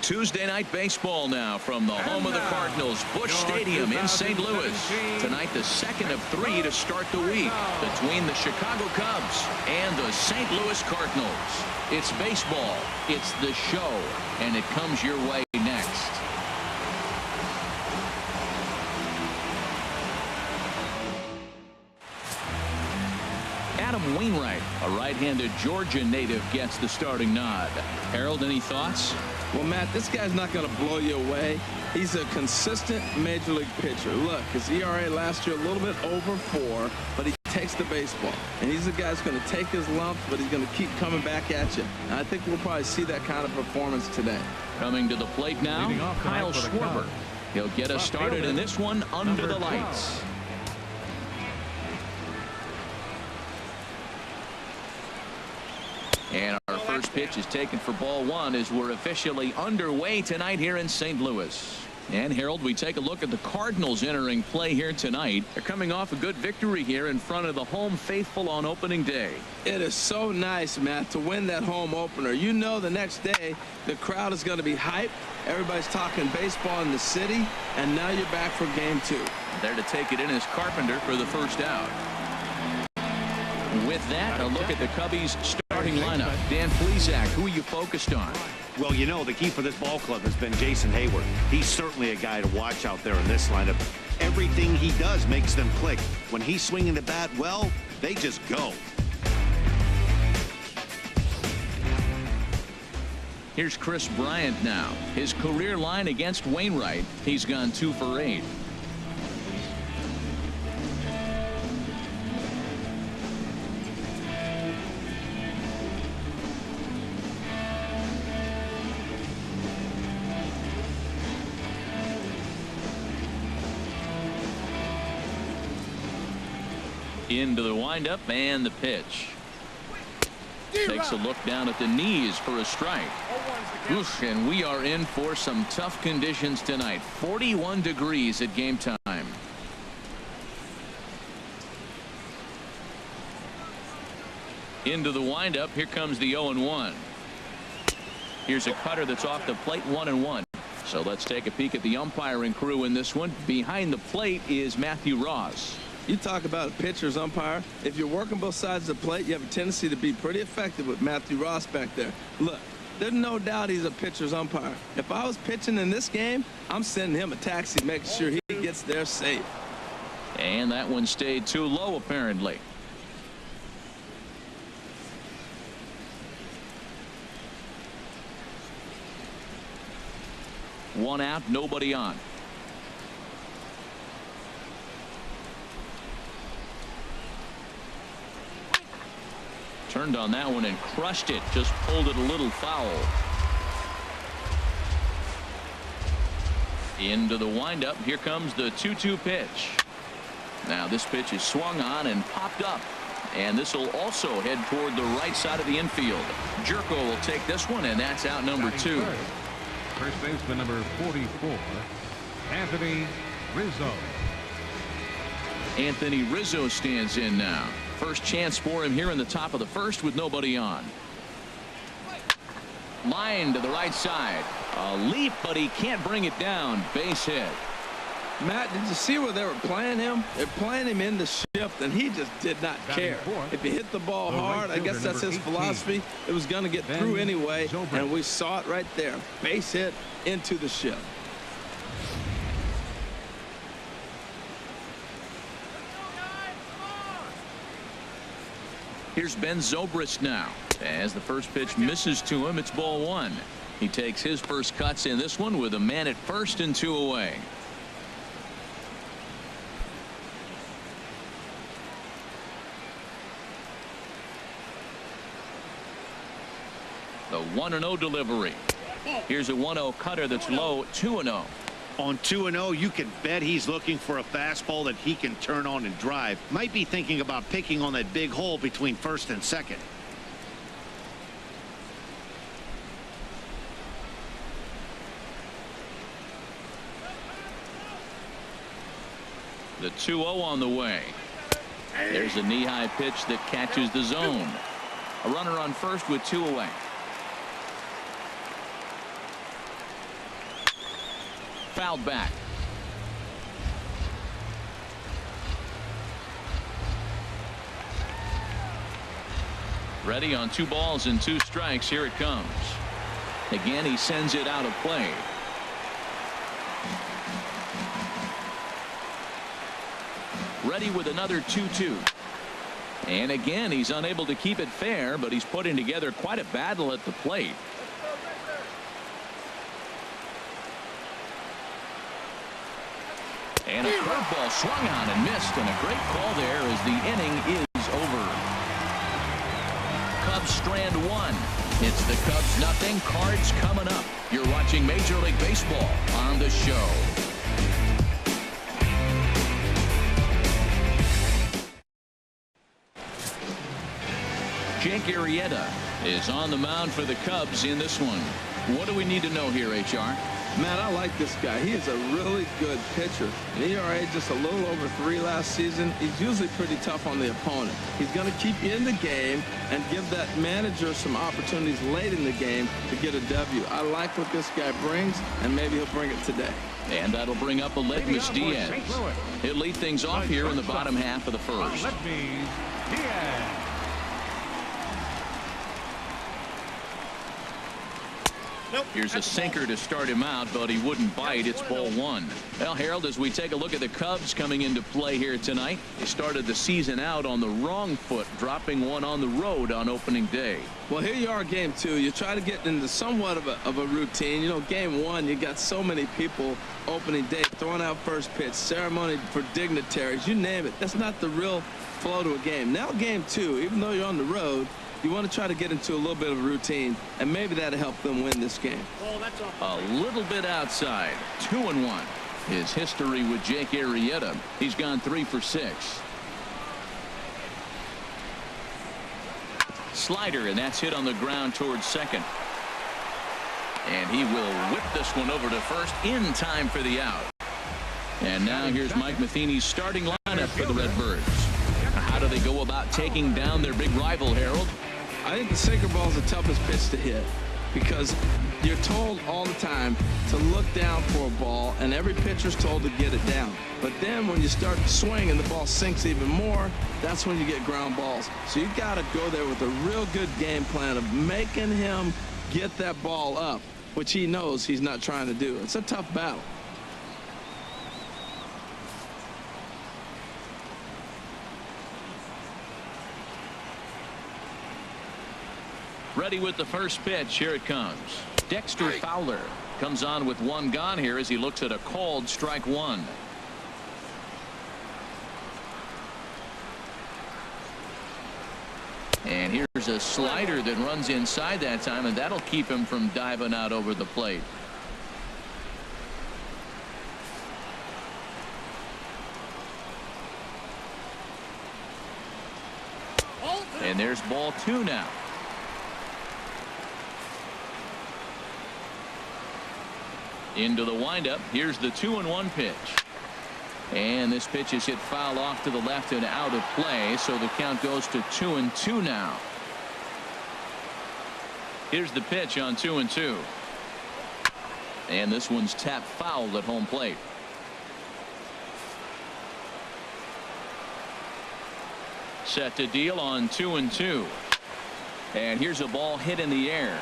Tuesday night baseball now from the home of the Cardinals, Busch Stadium in St. Louis. Tonight, the second of 3 to start the week between the Chicago Cubs and the St. Louis Cardinals. It's baseball, it's the show, and it comes your way next. Adam Wainwright, a right-handed Georgia native, gets the starting nod. Harold, any thoughts? Well, Matt, this guy's not going to blow you away. He's a consistent major league pitcher. Look, his ERA last year a little bit over 4, but he takes the baseball. And he's a guy that's going to take his lumps, but he's going to keep coming back at you. And I think we'll probably see that kind of performance today. Coming to the plate now, Kyle Schwarber. He'll get us started in this one under the lights. And our first pitch is taken for ball 1 as we're officially underway tonight here in St. Louis. And Harold, we take a look at the Cardinals entering play here tonight. They're coming off a good victory here in front of the home faithful on opening day. It is so nice, Matt, to win that home opener. You know the next day the crowd is going to be hyped. Everybody's talking baseball in the city, and now you're back for game 2. There to take it in is Carpenter for the first out. With that, a look at the Cubbies starting lineup. Dan Plesac, who are you focused on? Well, you know, the key for this ball club has been Jason Hayward. He's certainly a guy to watch out there in this lineup. Everything he does makes them click. When he's swinging the bat well, they just go. Here's Chris Bryant now. His career line against Wainwright, he's gone 2 for 8. Into the windup and the pitch. Takes a look down at the knees for a strike. Oof, and we are in for some tough conditions tonight. 41 degrees at game time. Into the windup. Here comes the 0-1. Here's a cutter that's off the plate, 1-1. So let's take a peek at the umpiring crew in this one. Behind the plate is Matthew Ross. You talk about a pitcher's umpire. If you're working both sides of the plate, you have a tendency to be pretty effective with Matthew Ross back there. Look, there's no doubt he's a pitcher's umpire. If I was pitching in this game, I'm sending him a taxi, making sure he gets there safe. And that one stayed too low, apparently. One out, nobody on. Turned on that one and crushed it. Just pulled it a little foul. Into the windup. Here comes the 2-2 pitch. Now this pitch is swung on and popped up. And this will also head toward the right side of the infield. Jerko will take this one, and that's out number 2. First baseman number 44, Anthony Rizzo. Anthony Rizzo stands in now. First chance for him here in the top of the first with nobody on. Line to the right side. A leap, but he can't bring it down. Base hit. Matt, did you see where they were playing him? They're playing him in the shift, and he just did not care. If he hit the ball hard, I guess that's his philosophy. It was going to get through anyway, and we saw it right there. Base hit into the shift. Here's Ben Zobrist now. As the first pitch misses to him, it's ball 1. He takes his first cuts in this one with a man at first and 2 away. The 1-0 delivery. Here's a 1-0 cutter that's low, 2-0. On 2-0, you can bet he's looking for a fastball that he can turn on and drive. Might be thinking about picking on that big hole between first and second. The 2-0 on the way. There's a knee-high pitch that catches the zone. A runner on first with 2 away. fouled back. Ready on 2 balls and 2 strikes. Here it comes. Again, he sends it out of play. Ready with another 2-2. And again, he's unable to keep it fair, but he's putting together quite a battle at the plate. And a curveball swung on and missed, and a great call there as the inning is over. Cubs strand 1. It's the Cubs nothing, Cards coming up. You're watching Major League Baseball on the show. Jake Arrieta is on the mound for the Cubs in this one. What do we need to know here, HR? Man, I like this guy. He is a really good pitcher. An ERA just a little over 3 last season. He's usually pretty tough on the opponent. He's going to keep you in the game and give that manager some opportunities late in the game to get a W. I like what this guy brings, and maybe he'll bring it today. And that'll bring up Aledmys Diaz. He'll lead things off here in the bottom half of the first. Aledmys Diaz. Here's a sinker to start him out, but he wouldn't bite. It's ball 1. Well, Harold, as we take a look at the Cubs coming into play here tonight, they started the season out on the wrong foot, dropping one on the road on opening day. Well, here you are, game 2. You try to get into somewhat of a routine. You know, game 1, you got so many people opening day throwing out first pitch, ceremony for dignitaries, you name it. That's not the real flow to a game. Now game 2, even though you're on the road, you want to try to get into a little bit of a routine, and maybe that'll help them win this game. A little bit outside. 2-1. His history with Jake Arrieta. He's gone 3 for 6. Slider, and that's hit on the ground towards second. And he will whip this one over to first in time for the out. And now here's Mike Matheny's starting lineup for the Redbirds. How do they go about taking down their big rival, Harold? I think the sinker ball is the toughest pitch to hit because you're told all the time to look down for a ball, and every pitcher's told to get it down. But then when you start to swing and the ball sinks even more, that's when you get ground balls. So you got to go there with a real good game plan of making him get that ball up, which he knows he's not trying to do. It's a tough battle. Ready with the first pitch. Here it comes. Dexter Fowler comes on with 1 gone here as he looks at a called strike 1. And here's a slider that runs inside that time, and that'll keep him from diving out over the plate. And there's ball 2 now. Into the windup. Here's the 2-1 pitch. And this pitch is hit foul off to the left and out of play, so the count goes to 2-2 now. Here's the pitch on 2-2. And this one's tapped foul at home plate. Set to deal on 2-2. And here's a ball hit in the air.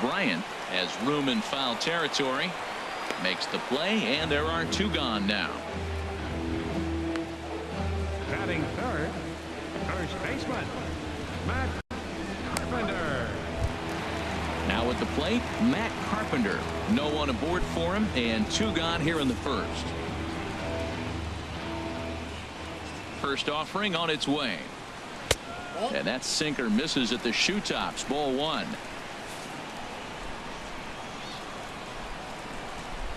Bryant has room in foul territory. Makes the play, and there are 2 gone now. Batting third, first baseman, Matt Carpenter. Now at the plate, Matt Carpenter. No one aboard for him, and 2 gone here in the first. First offering on its way. And that sinker misses at the shoe tops. Ball 1.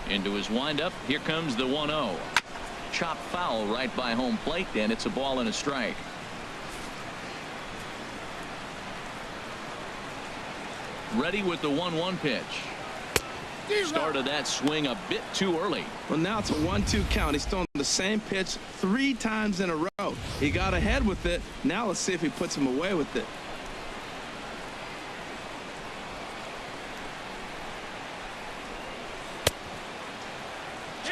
Into his windup. Here comes the 1-0. Chop foul right by home plate, and it's a ball and a strike. Ready with the 1-1 pitch. Started that swing a bit too early. Well, now it's a 1-2 count. He's thrown the same pitch 3 times in a row. He got ahead with it. Now let's see if he puts him away with it.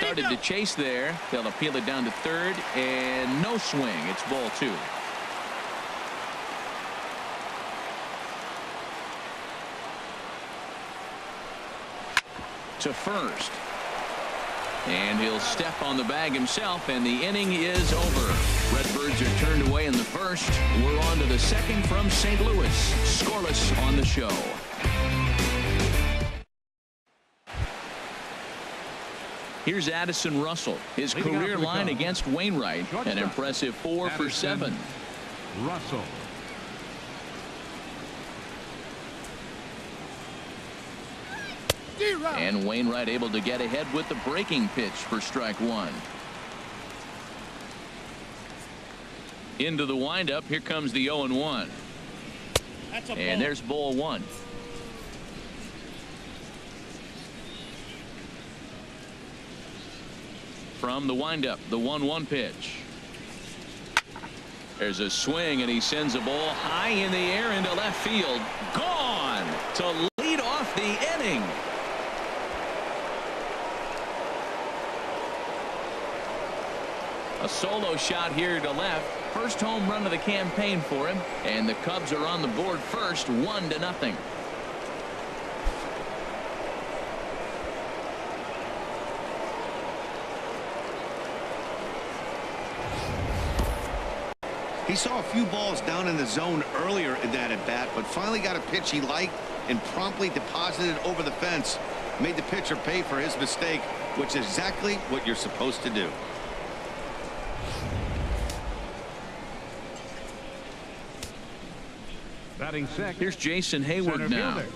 started to chase there. They'll appeal it down to third, and no swing. It's ball 2. To first. And he'll step on the bag himself, and the inning is over. Redbirds are turned away in the first. We're on to the second from St. Louis. Scoreless on the show. Here's Addison Russell. His career line against Wainwright, an impressive 4 for 7. Russell. And Wainwright able to get ahead with the breaking pitch for strike 1. Into the windup. Here comes the 0-1. And there's ball 1. From the windup, the 1-1 pitch. There's a swing, and he sends a ball high in the air into left field. Gone to lead off the inning. A solo shot here to left. First home run of the campaign for him. And the Cubs are on the board first, 1-0. He saw a few balls down in the zone earlier in that at bat, but finally got a pitch he liked and promptly deposited over the fence. Made the pitcher pay for his mistake, which is exactly what you're supposed to do. Batting second. Here's Jason Hayward now. Fielder,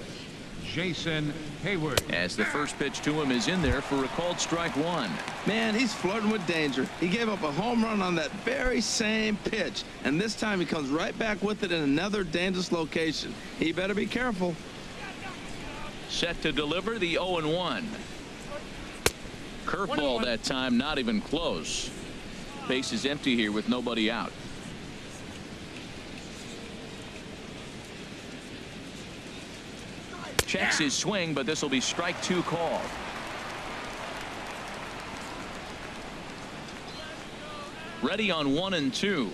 Jason Hayward. As the first pitch to him is in there for a called strike 1. Man, he's flirting with danger. He gave up a home run on that very same pitch, and this time he comes right back with it in another dangerous location. He better be careful. Set to deliver the 0-1. Curveball that time, not even close. Base is empty here with nobody out. Checks his swing, but this will be strike 2 called. Ready on 1-2.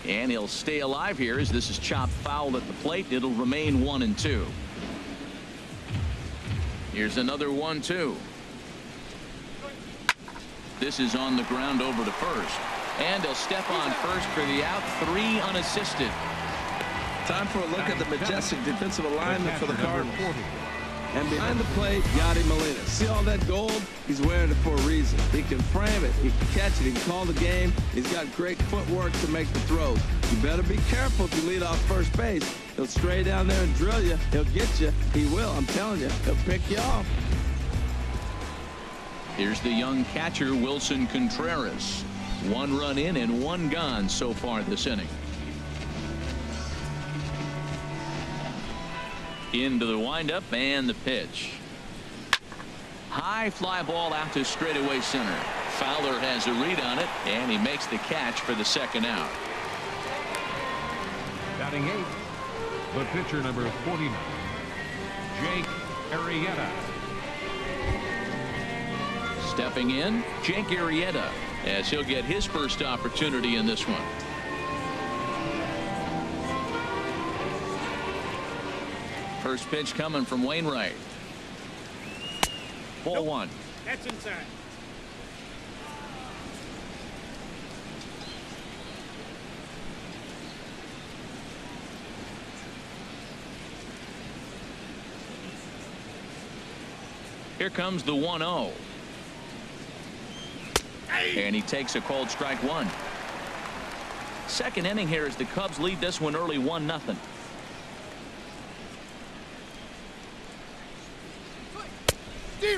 And he'll stay alive here as this is chopped foul at the plate. It'll remain 1-2. Here's another 1-2. This is on the ground over to first. And he'll step on first for the out. 3 unassisted. Time for a look at the majestic defensive alignment for the Cardinals. And behind the plate, Yadi Molina. See all that gold? He's wearing it for a reason. He can frame it, he can catch it, he can call the game. He's got great footwork to make the throws. You better be careful if you lead off first base. He'll stray down there and drill you. He'll get you. He will, I'm telling you. He'll pick you off. Here's the young catcher, Wilson Contreras. 1 run in and 1 gone so far this inning. Into the windup and the pitch. High fly ball out to straightaway center. Fowler has a read on it, and he makes the catch for the second out. Batting 8, the pitcher number 49, Jake Arrieta. Stepping in, Jake Arrieta, as he'll get his first opportunity in this one. First pitch coming from Wainwright. Ball 1. That's inside. Here comes the 1-0. And he takes a called strike 1. Second inning here as the Cubs lead this one early 1-0.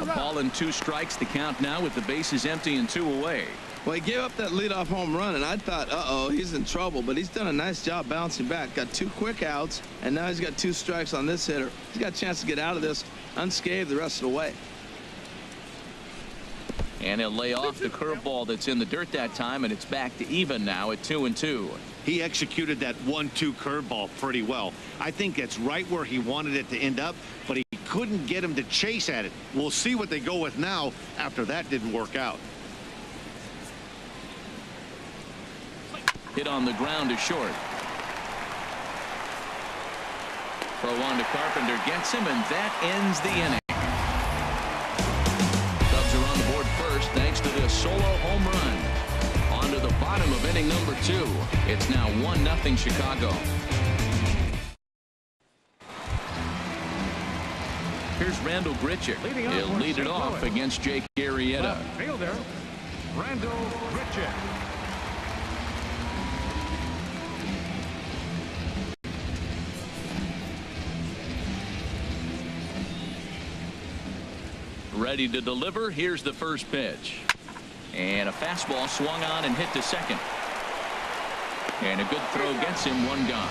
A ball and 2 strikes to count now with the bases empty and 2 away. Well, he gave up that leadoff home run, and I thought, uh-oh, he's in trouble. But he's done a nice job bouncing back. Got 2 quick outs, and now he's got 2 strikes on this hitter. He's got a chance to get out of this unscathed the rest of the way. And he'll lay off the curveball that's in the dirt that time, and it's back to even now at 2-2. He executed that 1-2 curveball pretty well. I think it's right where he wanted it to end up, but he couldn't get him to chase at it. We'll see what they go with now after that didn't work out. Hit on the ground is short. Throw on to Carpenter, gets him, and that ends the inning. Cubs are on the board first thanks to this solo home run. On to the bottom of inning number 2. It's now 1-0 Chicago. Here's Randall Grichuk. He'll lead it off against Jake Arrieta. Left fielder, Randall Grichuk. Ready to deliver. Here's the first pitch. And a fastball swung on and hit to second. And a good throw gets him, 1 gone.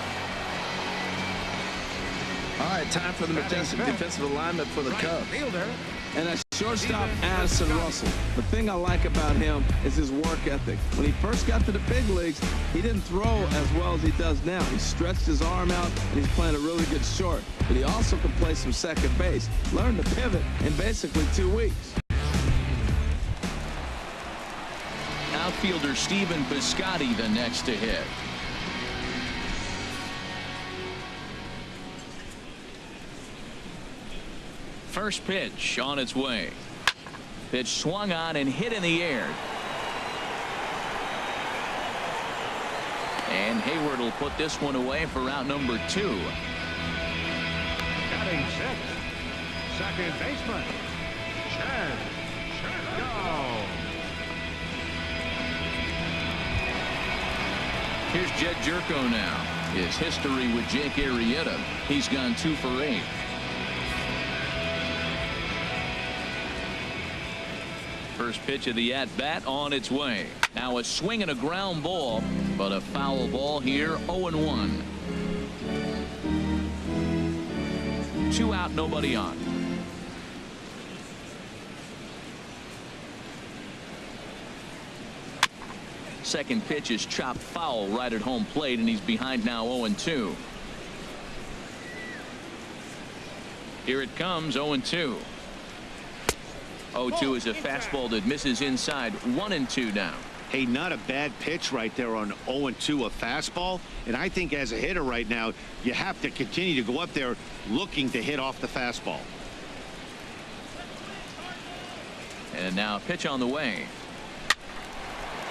All right, time for the majestic defensive alignment for the Cubs. Fielder, And at shortstop, Addison Russell. The thing I like about him is his work ethic. When he first got to the big leagues, he didn't throw as well as he does now. He stretched his arm out, and he's playing a really good short. But he also can play some second base. Learned to pivot in basically 2 weeks. Outfielder Steven Piscotty the next to hit. First pitch on its way. Pitch swung on and hit in the air. And Hayward will put this one away for out number 2. batting 6th, second baseman, Chad Go. Here's Jed Jerko now. His history with Jake Arrieta. He's gone 2 for 8. First pitch of the at-bat on its way. Now a swing and a ground ball, but a foul ball here, 0-1. 2 out, nobody on. Second pitch is chopped foul right at home plate, and he's behind now 0-2. Here it comes, 0-2. 0-2 is a fastball that misses inside. 1-2 now. Hey, not a bad pitch right there on 0-2, a fastball. And I think as a hitter right now, you have to continue to go up there looking to hit off the fastball. And now a pitch on the way.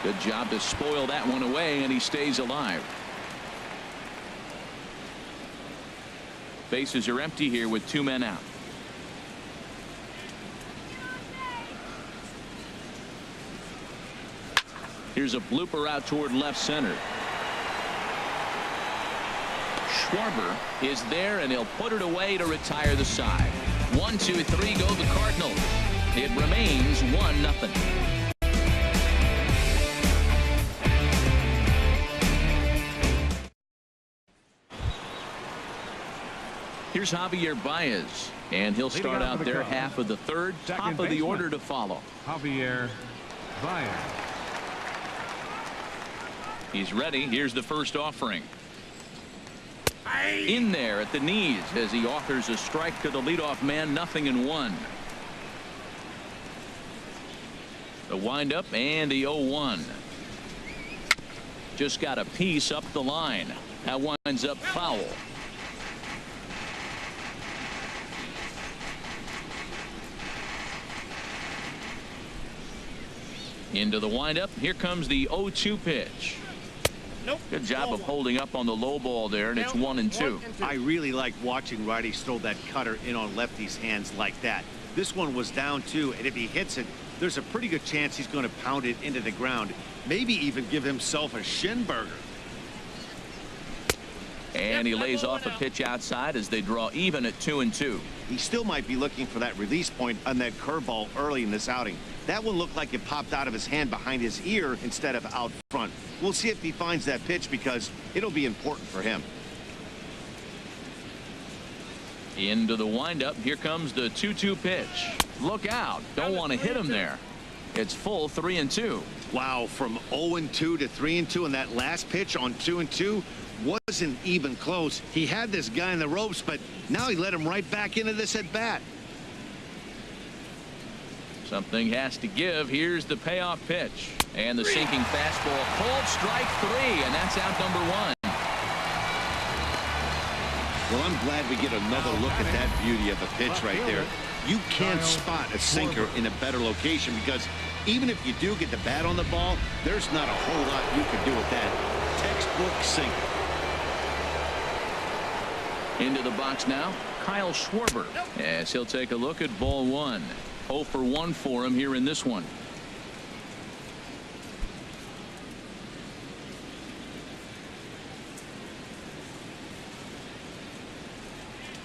Good job to spoil that one away, and he stays alive. Bases are empty here with 2 men out. Here's a blooper out toward left center. Schwarber is there, and he'll put it away to retire the side. 1, 2, 3 go the Cardinals. It remains 1-0. Here's Javier Baez, and he'll start out there half of the third, top of the order to follow. Javier Baez. He's ready. Here's the first offering. In there at the knees as he offers a strike to the leadoff man. 0-1. The windup and the 0-1. Just got a piece up the line. That winds up foul. Into the windup. Here comes the 0-2 pitch. Good job of holding up on the low ball there, and it's 1-2. I really like watching righties throw that cutter in on lefties' hands like that. This one was down 2, and if he hits it, there's a pretty good chance he's going to pound it into the ground. Maybe even give himself a shin burger. And he lays off a pitch outside as they draw even at 2-2. He still might be looking for that release point on that curveball early in this outing. That one looked like it popped out of his hand behind his ear instead of out front. We'll see if he finds that pitch because it'll be important for him. Into the windup. Here comes the 2-2 pitch. Look out. Don't want to hit him there. It's full 3-2. Wow, from 0-2 to 3-2 on that last pitch on 2-2. wasn't even close. He had this guy in the ropes, but now he let him right back into this at bat. Something has to give. Here's the payoff pitch. And the sinking fastball. Called strike 3, and that's out number 1. Well, I'm glad we get another look at that beauty of a pitch right there. You can't spot a sinker in a better location because even if you do get the bat on the ball, there's not a whole lot you can do with that. Textbook sinker. Into the box now, Kyle Schwarber, as he'll take a look at ball 1. 0 for 1 for him here in this one.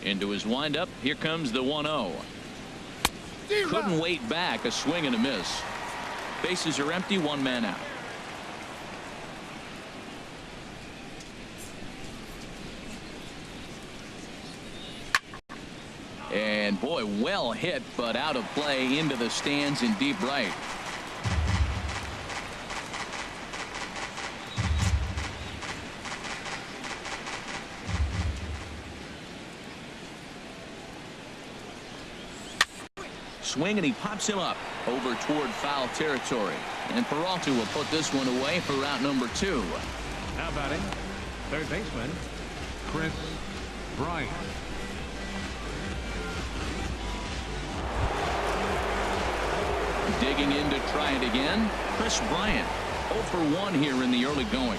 Into his windup. Here comes the 1-0. Couldn't wait back. A swing and a miss. Bases are empty. 1 man out. And boy, well hit, but out of play into the stands in deep right. Swing, and he pops him up over toward foul territory. And Peralta will put this one away for route number 2. Now batting, third baseman, Chris Bryant. Digging in to try it again, Chris Bryant. 0 for 1 here in the early going.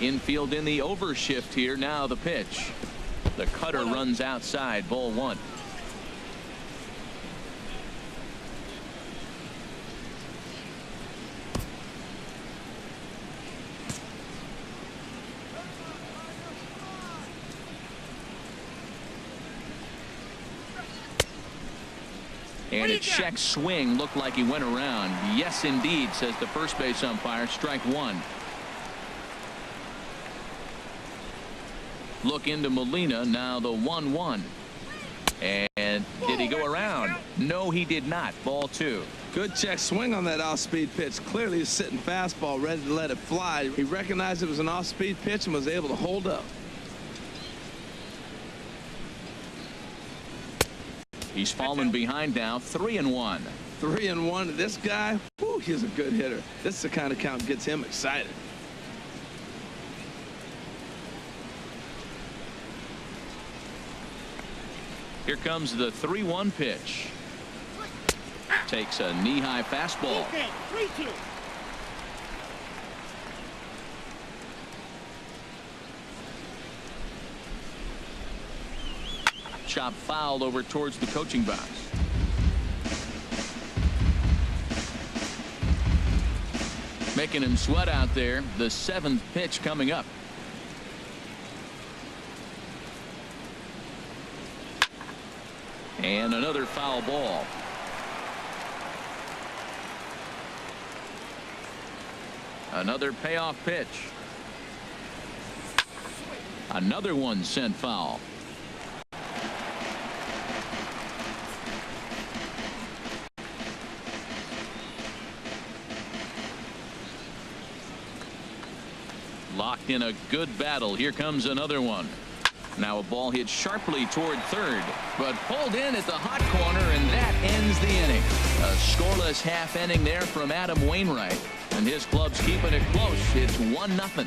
Infield in the overshift here. Now the pitch. The cutter runs outside. Ball 1. And a check swing looked like he went around. Yes, indeed, says the first base umpire. Strike 1. Look into Molina. Now the 1-1. And did he go around? No, he did not. Ball 2. Good check swing on that off-speed pitch. Clearly a sitting fastball ready to let it fly. He recognized it was an off-speed pitch and was able to hold up. He's fallen behind now. 3-1. 3-1. This guy, whew, he's a good hitter. This is the kind of count gets him excited. Here comes the 3-1 pitch. Takes a knee-high fastball. 3-2. Chop foul over towards the coaching box. Making him sweat out there. The 7th pitch coming up. And another foul ball. Another payoff pitch. Another one sent foul. Locked in a good battle. Here comes another one. Now a ball hit sharply toward third, but pulled in at the hot corner, and that ends the inning. A scoreless half inning there from Adam Wainwright, and his club's keeping it close. It's 1-0.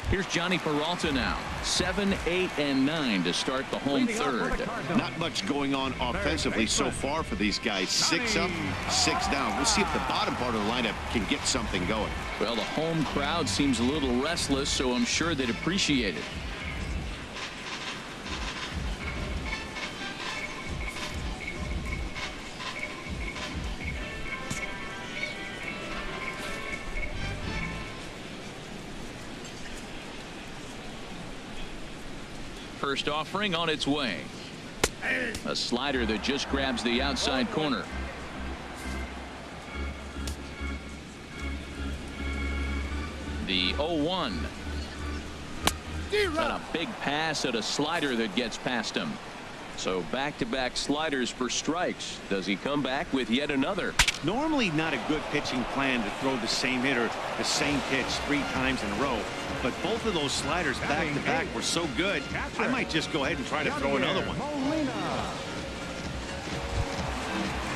Here's Johnny Peralta now. 7, 8, and 9 to start the home third. Not much going on offensively so far for these guys. 6 up, 6 down. We'll see if the bottom part of the lineup can get something going. Well, the home crowd seems a little restless, so I'm sure they'd appreciate it. First offering on its way. A slider that just grabs the outside corner. The 0-1. And a big pass at a slider that gets past him. So back-to-back sliders for strikes. Does he come back with yet another? Normally not a good pitching plan to throw the same hitter the same pitch 3 times in a row. But both of those sliders back-to-back were so good, I might just go ahead and try to throw another one.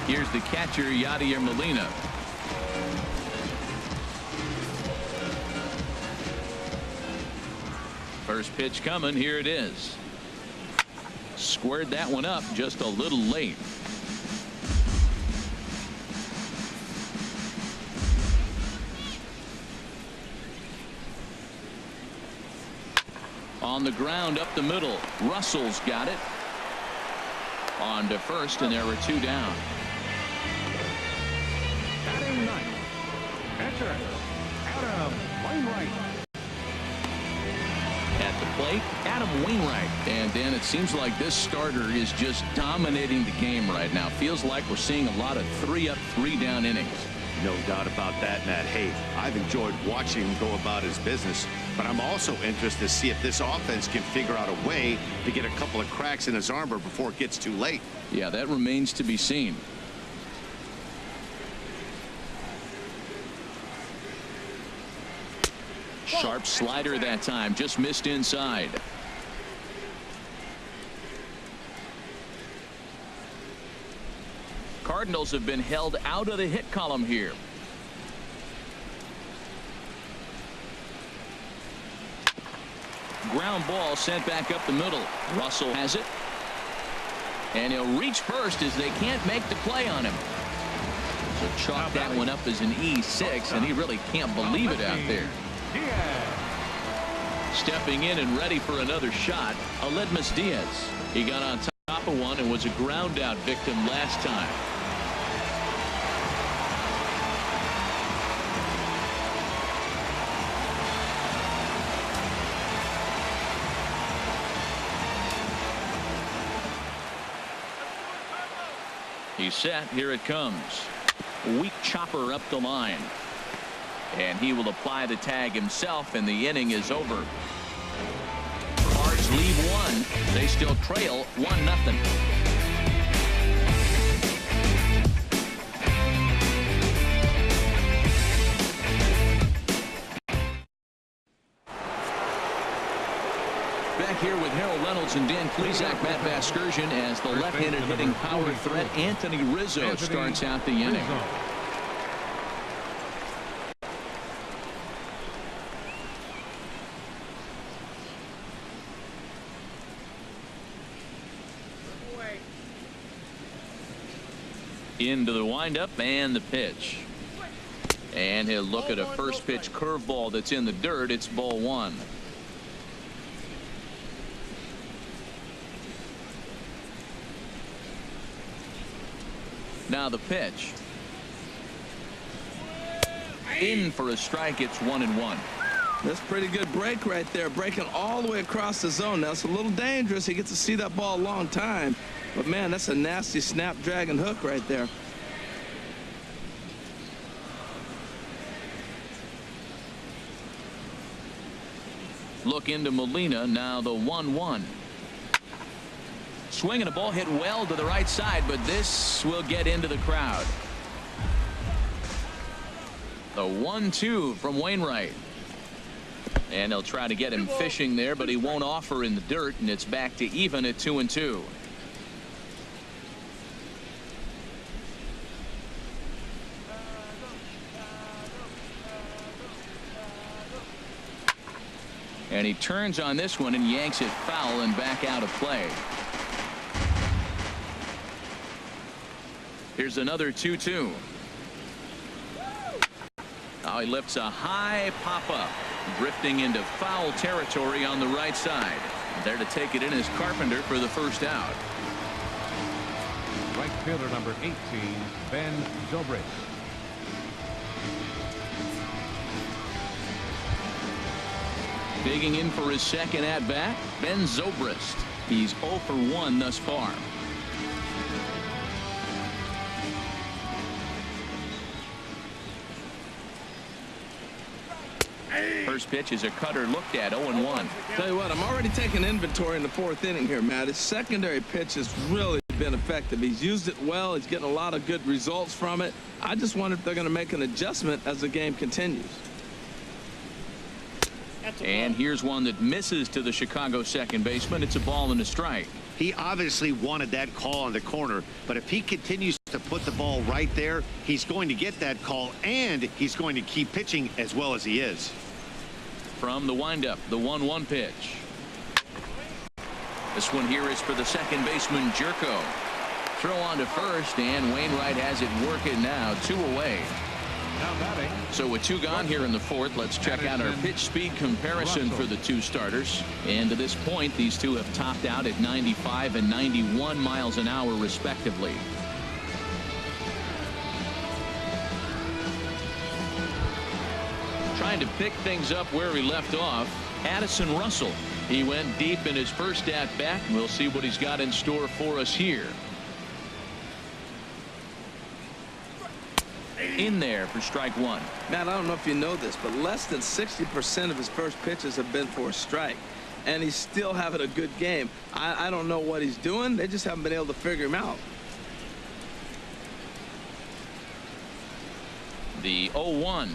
Here's the catcher, Yadier Molina. First pitch coming. Here it is. Squared that one up just a little late. On the ground up the middle. Russell's got it. On to first, and there were 2 down. Batting ninth, catcher Adam Wainwright. At the plate, Adam Wainwright. And Dan, it seems like this starter is just dominating the game right now. Feels like we're seeing a lot of 3-up, 3-down innings. No doubt about that, Matt. Hey, I've enjoyed watching him go about his business, but I'm also interested to see if this offense can figure out a way to get a couple of cracks in his armor before it gets too late. Yeah, that remains to be seen. Sharp slider that time, just missed inside. Cardinals have been held out of the hit column here. Ground ball sent back up the middle. Russell has it. And he'll reach first as they can't make the play on him. So chalk that one up as an E6, and he really can't believe it out there. Stepping in and ready for another shot, Aledmus Diaz. He got on top of one and was a ground out victim last time. He's set. Here it comes. Weak chopper up the line. And he will apply the tag himself, and the inning is over. Cards leave 1. They still trail 1-0. Back here with Harold Reynolds and Dan Plesac. Matt Vasgersian as the left-handed hitting power threat Anthony Rizzo starts out the inning. Into the windup and the pitch. And he'll look at a first pitch curveball that's in the dirt. It's ball 1. Now the pitch. In for a strike. It's 1-1. That's a pretty good break right there, breaking all the way across the zone. Now it's a little dangerous. He gets to see that ball a long time, but man, that's a nasty snap-dragon hook right there. Look into Molina. Now the 1-1. Swinging a ball hit well to the right side, but this will get into the crowd. The 1-2 from Wainwright. And they'll try to get him fishing there, but he won't offer in the dirt, and it's back to even at 2-2. And he turns on this one and yanks it foul and back out of play. Here's another 2-2. Now he lifts a high pop-up, drifting into foul territory on the right side. There to take it in is Carpenter for the first out. Right fielder number 18, Ben Zobrist. Digging in for his second at-bat, Ben Zobrist. He's 0 for 1 thus far. first pitch is a cutter looked at 0-1. Tell you what, I'm already taking inventory in the 4th inning here, Matt. His secondary pitch has really been effective. He's used it well. He's getting a lot of good results from it. I just wonder if they're going to make an adjustment as the game continues. And here's one that misses to the Chicago second baseman. It's a ball and a strike. He obviously wanted that call on the corner, but if he continues to put the ball right there, he's going to get that call, and he's going to keep pitching as well as he is. From the windup, the 1-1 pitch. This one here is for the second baseman, Jerko. Throw on to first, and Wainwright has it working now. 2 away. So with 2 gone here in the 4th, let's check out our pitch speed comparison for the 2 starters. And to this point, these 2 have topped out at 95 and 91 miles an hour respectively. Trying to pick things up where we left off, Addison Russell. He went deep in his first at-bat. We'll see what he's got in store for us here. In there for strike 1. Matt, I don't know if you know this, but less than 60% of his first pitches have been for a strike, and he's still having a good game. I don't know what he's doing. They just haven't been able to figure him out. The 0-1.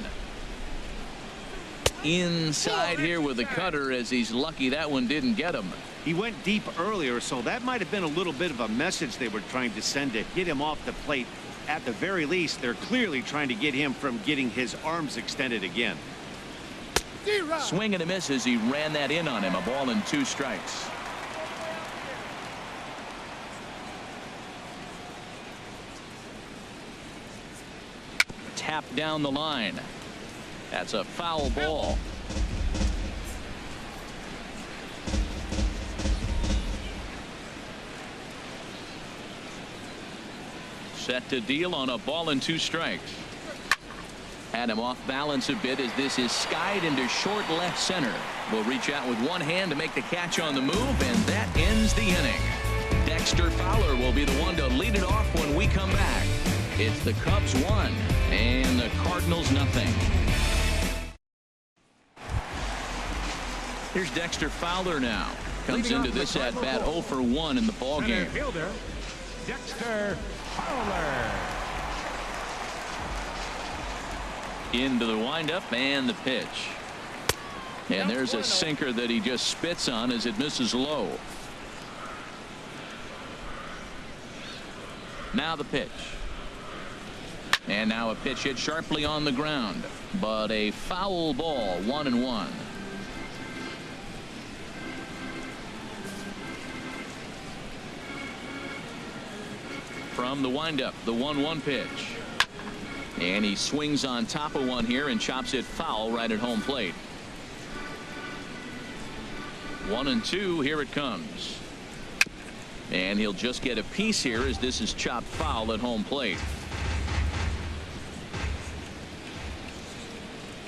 Inside here with the cutter, as he's lucky that one didn't get him. He went deep earlier, so that might have been a little bit of a message they were trying to send to get him off the plate. At the very least, they're clearly trying to get him from getting his arms extended again. Swing and a miss as he ran that in on him. A ball and 2 strikes. Tapped down the line. That's a foul ball. Set to deal on a ball and 2 strikes. Had him off balance a bit as this is skied into short left center. Will reach out with one hand to make the catch on the move, and that ends the inning. Dexter Fowler will be the one to lead it off when we come back. It's the Cubs 1 and the Cardinals nothing. Here's Dexter Fowler now. Comes into this at bat 0 for 1 in the ball game. Fielder, Dexter Fowler. Into the windup and the pitch. And there's a sinker that he just spits on as it misses low. Now the pitch. And now a pitch hit sharply on the ground, but a foul ball. 1-1. From the windup, the 1-1 pitch. And he swings on top of one here and chops it foul right at home plate. 1-2. Here it comes. And he'll just get a piece here as this is chopped foul at home plate.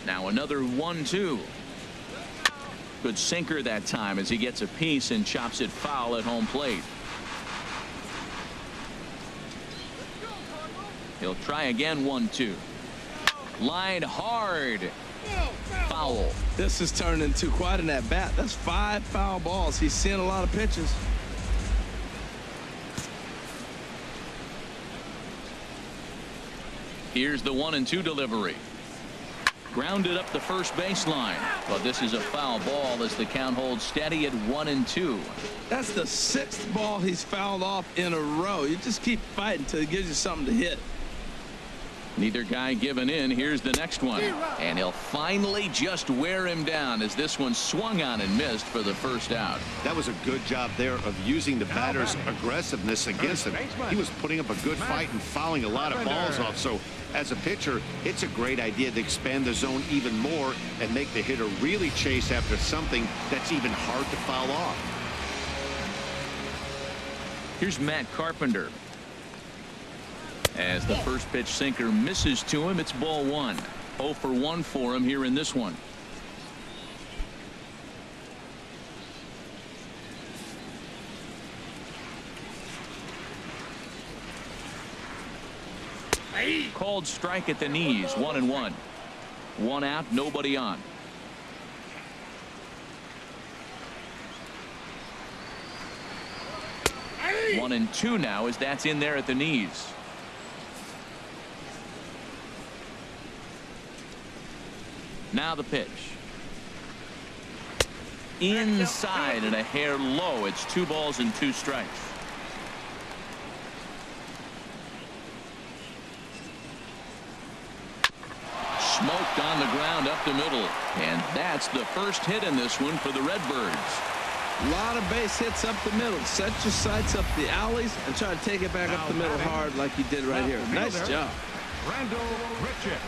Now another 1-2. Good sinker that time as he gets a piece and chops it foul at home plate. He'll try again. 1-2. Line hard. Foul. This has turned into quite an at bat. That's 5 foul balls. He's seeing a lot of pitches. Here's the 1-2 delivery. Grounded up the first baseline, but this is a foul ball as the count holds steady at 1-2. That's the 6th ball he's fouled off in a row. You just keep fighting until he gives you something to hit. Neither guy giving in. Here's the next one, and he'll finally just wear him down as this one swung on and missed for the first out. That was a good job there of using the batter's aggressiveness against him. He was putting up a good fight and fouling a lot of balls off. So as a pitcher, it's a great idea to expand the zone even more and make the hitter really chase after something that's even hard to foul off. Here's Matt Carpenter. As the first pitch sinker misses to him, it's ball 1. 0 for 1 for him here in this one. Called strike at the knees. 1-1. 1 out, nobody on. 1-2 now as that's in there at the knees. Now the pitch. Inside and a hair low. It's 2 balls and 2 strikes. Smoked on the ground up the middle. And that's the first hit in this one for the Redbirds. A lot of base hits up the middle. Set your sights up the alleys and try to take it back up the middle hard like you did right here. Nice job. Randall Richard.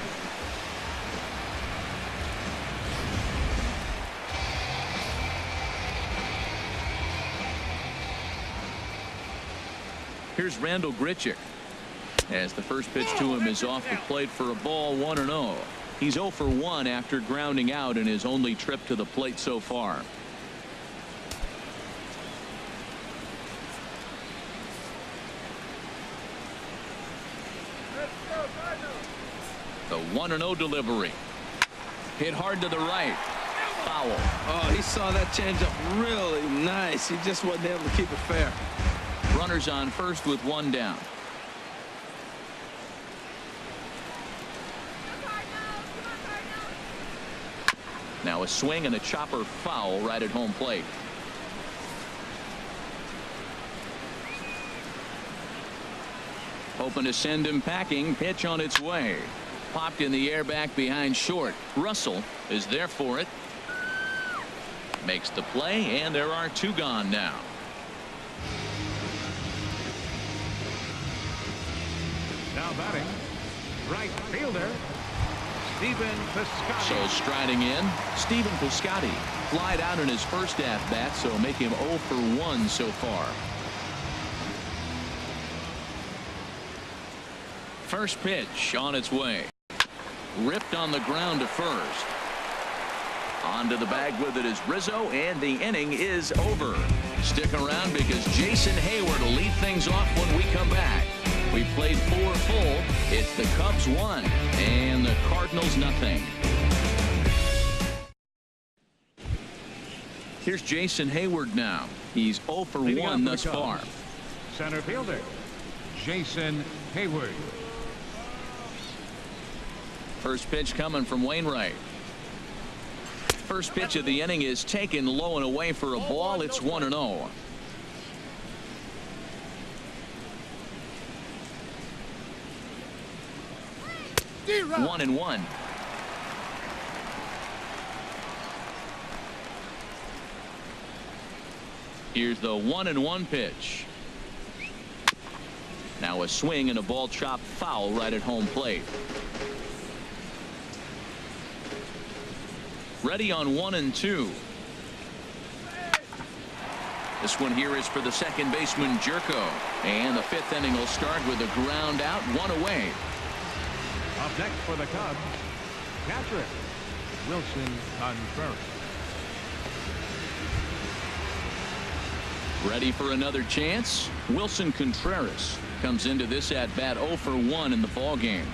Here's Randall Grichuk as the first pitch to him is off the plate for a ball, 1-0. He's 0 for 1 after grounding out in his only trip to the plate so far. The 1-0 delivery. Hit hard to the right. Foul. Oh, he saw that changeup really nice. He just wasn't able to keep it fair. Runners on first with 1 down. Now a swing and a chopper foul right at home plate. Hoping to send him packing. Pitch on its way. Popped in the air back behind short. Russell is there for it. Makes the play, and there are 2 gone now. Now batting, right fielder, Stephen Piscotty. So striding in, Stephen Piscotty. Flied out in his first at-bat, so make him 0 for 1 so far. First pitch on its way. Ripped on the ground to first. Onto the bag with it is Rizzo, and the inning is over. Stick around because Jason Hayward will lead things off when we come back. We played 4 full. It's the Cubs 1 and the Cardinals nothing. Here's Jason Hayward now. He's 0 for 1 thus far. Center fielder, Jason Hayward. First pitch coming from Wainwright. First pitch of the inning is taken low and away for a ball. It's 1-0. One and one. Here's the 1-1 pitch. Now a swing and a ball chopped foul right at home plate. Ready on 1-2. This one here is for the second baseman Jerko, and the 5th inning will start with a ground out, 1 away. Up next for the Cubs, catcher Wilson Contreras. Ready for another chance? Wilson Contreras comes into this at bat 0 for 1 in the ball game.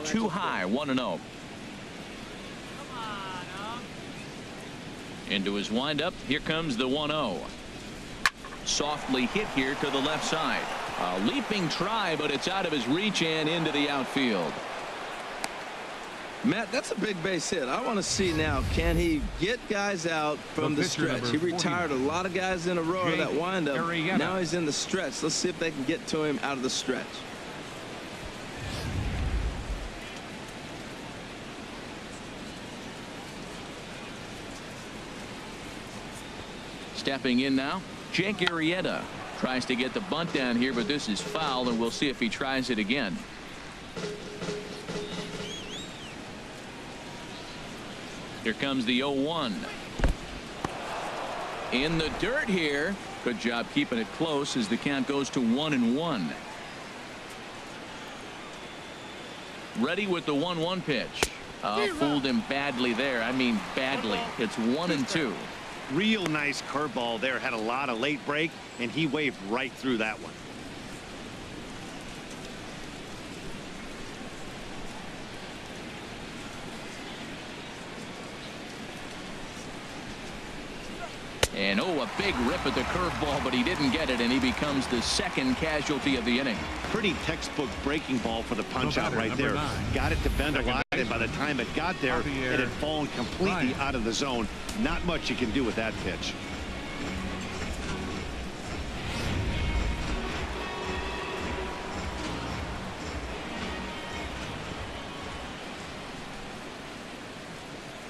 Too high, 1-0. Into his windup. Here comes the 1-0. Softly hit here to the left side. A leaping try, but it's out of his reach and into the outfield. Matt, that's a big base hit. I want to see now, can he get guys out from the stretch? He retired a lot of guys in a row of that windup. Now he's in the stretch. Let's see if they can get to him out of the stretch. Stepping in now, Jake Arrieta tries to get the bunt down here, but this is foul, and we'll see if he tries it again. Here comes the 0-1. In the dirt here. Good job keeping it close as the count goes to 1-1. Ready with the 1-1 pitch. Fooled him badly there. I mean badly. It's 1-2. Real nice curveball there. Had a lot of late break, and he waved right through that one. And a big rip at the curveball, but he didn't get it, and he becomes the second casualty of the inning. Pretty textbook breaking ball for the punch out right there. 9. Got it to bend a Second line, and by the time it got there, it had fallen completely out of the zone. Not much you can do with that pitch.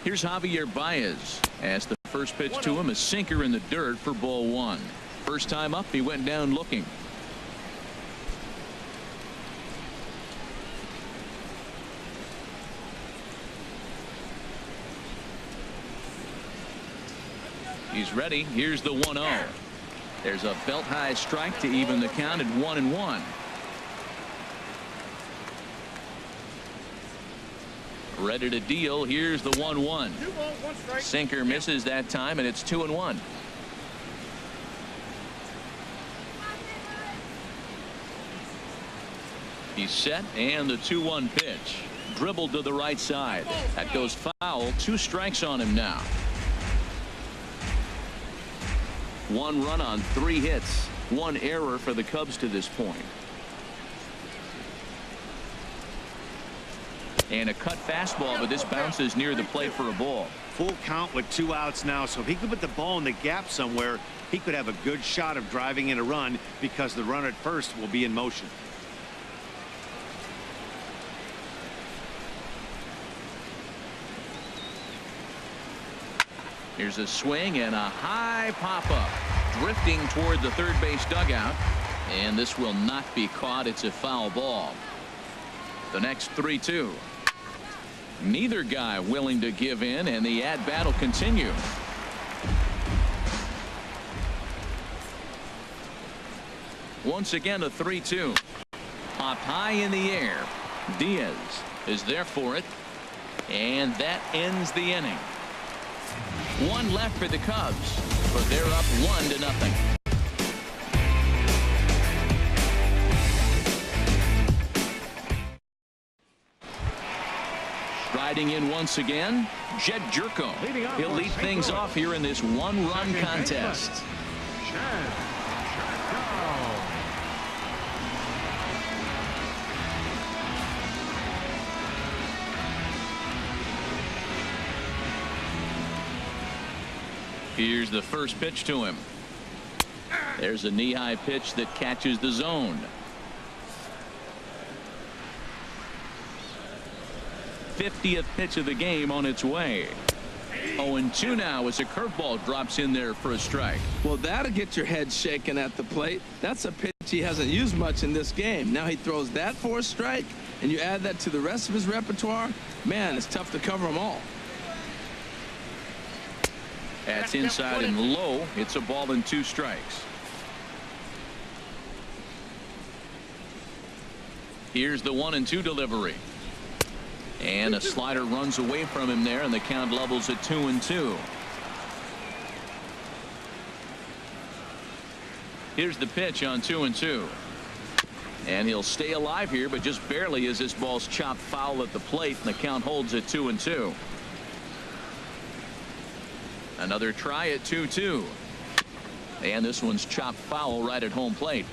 Here's Javier Baez as the first pitch to him, a sinker in the dirt for ball 1. First time up, he went down looking. He's ready. Here's the 1-0. There's a belt high strike to even the count at 1-1. Ready to deal. Here's the 1-1. Sinker misses that time, and it's 2-1. He's set, and the 2-1 pitch. Dribbled to the right side. That goes foul. 2 strikes on him now. 1 run on 3 hits. 1 error for the Cubs to this point. And a cut fastball, but this bounces near the plate for a ball. Full count with 2 outs now, so if he could put the ball in the gap somewhere, he could have a good shot of driving in a run because the runner at first will be in motion. Here's a swing and a high pop-up. Drifting toward the third base dugout. And this will not be caught. It's a foul ball. The next 3-2. Neither guy willing to give in, and the at-bat will continue. Once again, a 3-2. Popped high in the air. Diaz is there for it. And that ends the inning. 1 left for the Cubs, but they're up 1-0. Riding in once again, Jed Jerko. He'll lead things off here in this 1-run contest. Here's the first pitch to him. There's a knee-high pitch that catches the zone. 50th pitch of the game on its way. 0-2 now as a curveball drops in there for a strike. Well, that'll get your head shaken at the plate. That's a pitch he hasn't used much in this game. Now he throws that for a strike, and you add that to the rest of his repertoire. Man, it's tough to cover them all. That's inside and low. It's a ball and 2 strikes. Here's the 1-2 delivery. And a slider runs away from him there, and the count levels at 2-2. Here's the pitch on 2-2. And he'll stay alive here, but just barely as this ball's chopped foul at the plate, and the count holds at 2-2. Another try at 2-2. And this one's chopped foul right at home plate.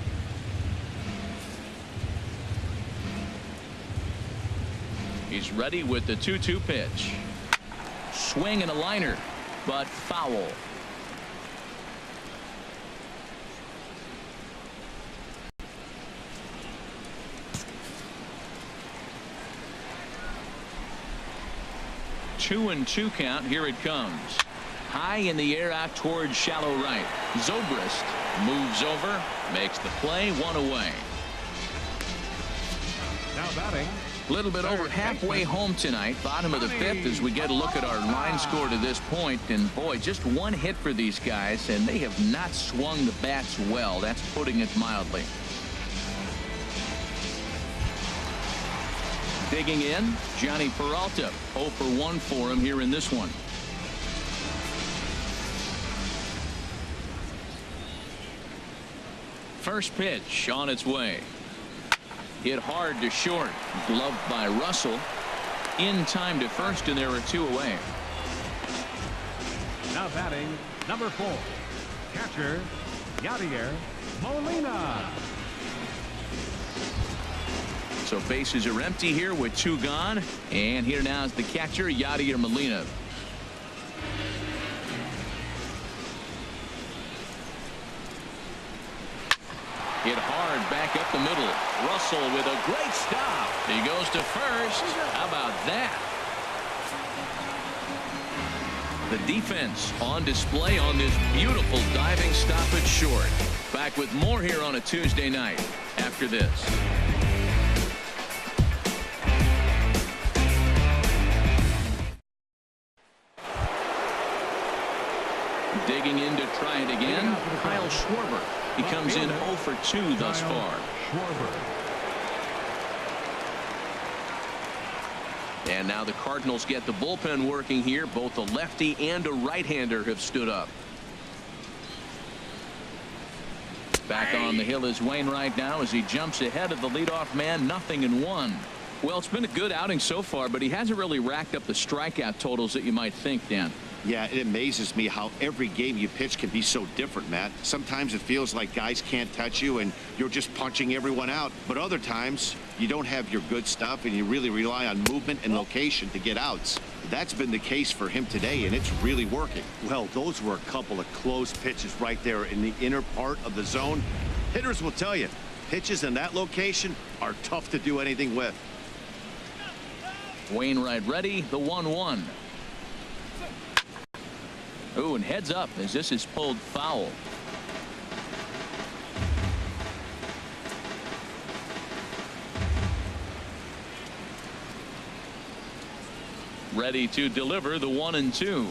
He's ready with the 2-2 pitch. Swing and a liner, but foul. Two and 2 count. Here it comes. High in the air out towards shallow right. Zobrist moves over, makes the play, 1 away. Now batting. A little bit over halfway home tonight, bottom of the 5th, as we get a look at our line score to this point. And boy, just 1 hit for these guys, and they have not swung the bats well. That's putting it mildly. Digging in, Johnny Peralta. 0 for 1 for him here in this one. First pitch on its way. Hit hard to short. Gloved by Russell. In time to first, and there are 2 away. Now batting number 4, catcher Yadier Molina. So bases are empty here with 2 gone. And here now is the catcher, Yadier Molina. Hit hard back up the middle. Russell with a great stop. He goes to first. How about that? The defense on display on this beautiful diving stop at short. Back with more here on a Tuesday night after this. Digging in to try it again, Kyle Schwarber. He comes in 0 for 2 thus far. And now the Cardinals get the bullpen working here. Both a lefty and a right-hander have stood up. Back on the hill is Wainwright now as he jumps ahead of the leadoff man, 0-1. Well, it's been a good outing so far, but he hasn't really racked up the strikeout totals that you might think, Dan. Yeah, it amazes me how every game you pitch can be so different, Matt. Sometimes it feels like guys can't touch you and you're just punching everyone out. But other times you don't have your good stuff and you really rely on movement and location to get outs. That's been the case for him today, and it's really working. Well, those were a couple of close pitches right there in the inner part of the zone. Hitters will tell you, pitches in that location are tough to do anything with. Wainwright ready, the 1-1. Ooh, and heads up as this is pulled foul. Ready to deliver the 1-2.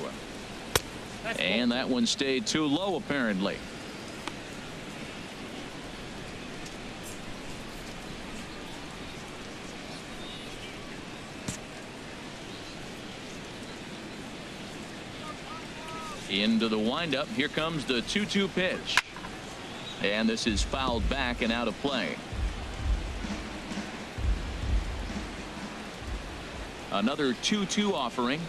And that one stayed too low apparently. Into the windup. Here comes the 2-2 pitch. And this is fouled back and out of play. Another 2-2 offering.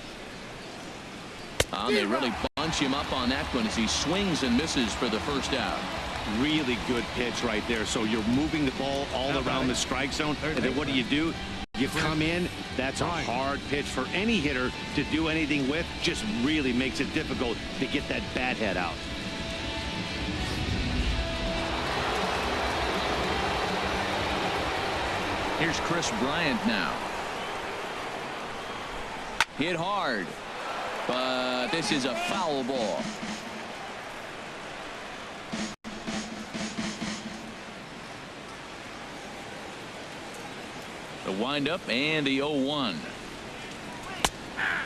They really bunch him up on that one as he swings and misses for the first out. Really good pitch right there. So you're moving the ball all around the strike zone. And then what do? You come in. That's a hard pitch for any hitter to do anything with. Just really makes it difficult to get that bat head out. Here's Chris Bryant now. Hit hard, but this is a foul ball. The windup and the 0-1.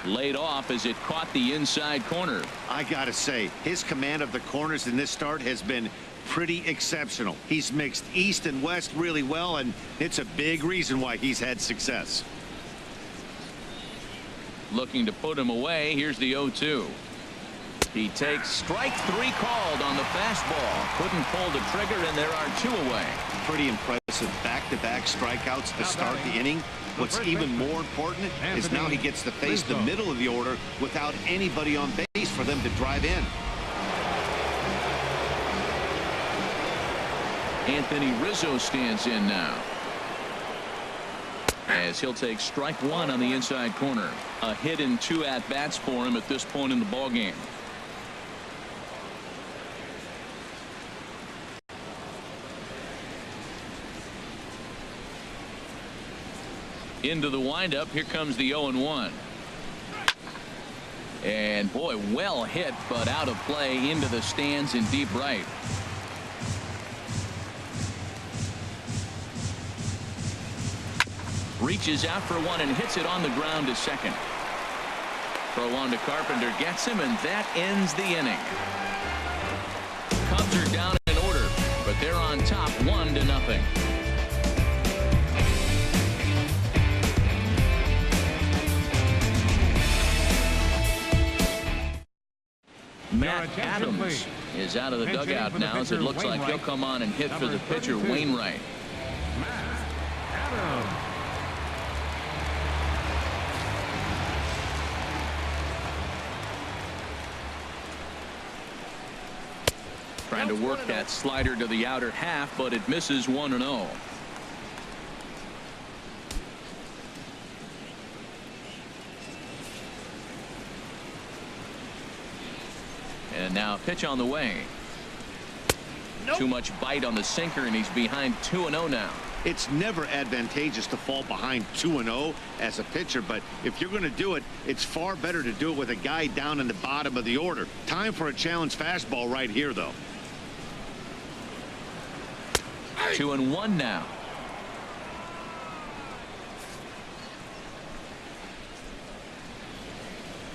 Laid off as it caught the inside corner. I gotta say, his command of the corners in this start has been pretty exceptional. He's mixed east and west really well, and it's a big reason why he's had success. Looking to put him away. Here's the 0-2. He takes strike 3 called on the fastball. Couldn't pull the trigger, and there are 2 away. Pretty impressive back-to-back strikeouts to start the inning. What's even more important is now he gets to face the middle of the order without anybody on base for them to drive in. Anthony Rizzo stands in now, as he'll take strike 1 on the inside corner. A hit in 2 at-bats for him at this point in the ballgame. Into the windup. Here comes the 0-1. And boy, well hit, but out of play into the stands in deep right. Reaches out for one and hits it on the ground to second. Throw on to Carpenter, gets him, and that ends the inning. Cubs are down in order, but they're on top 1-0. Matt Adams is out of the dugout now, as it looks like he'll come on and hit for the pitcher Wainwright. Trying to work that slider to the outer half, but it misses 1-0. And now pitch on the way. Nope. Too much bite on the sinker, and he's behind 2-0 now. It's never advantageous to fall behind 2-0 as a pitcher, but if you're going to do it, it's far better to do it with a guy down in the bottom of the order. Time for a challenge fastball right here, though. 2-1 now.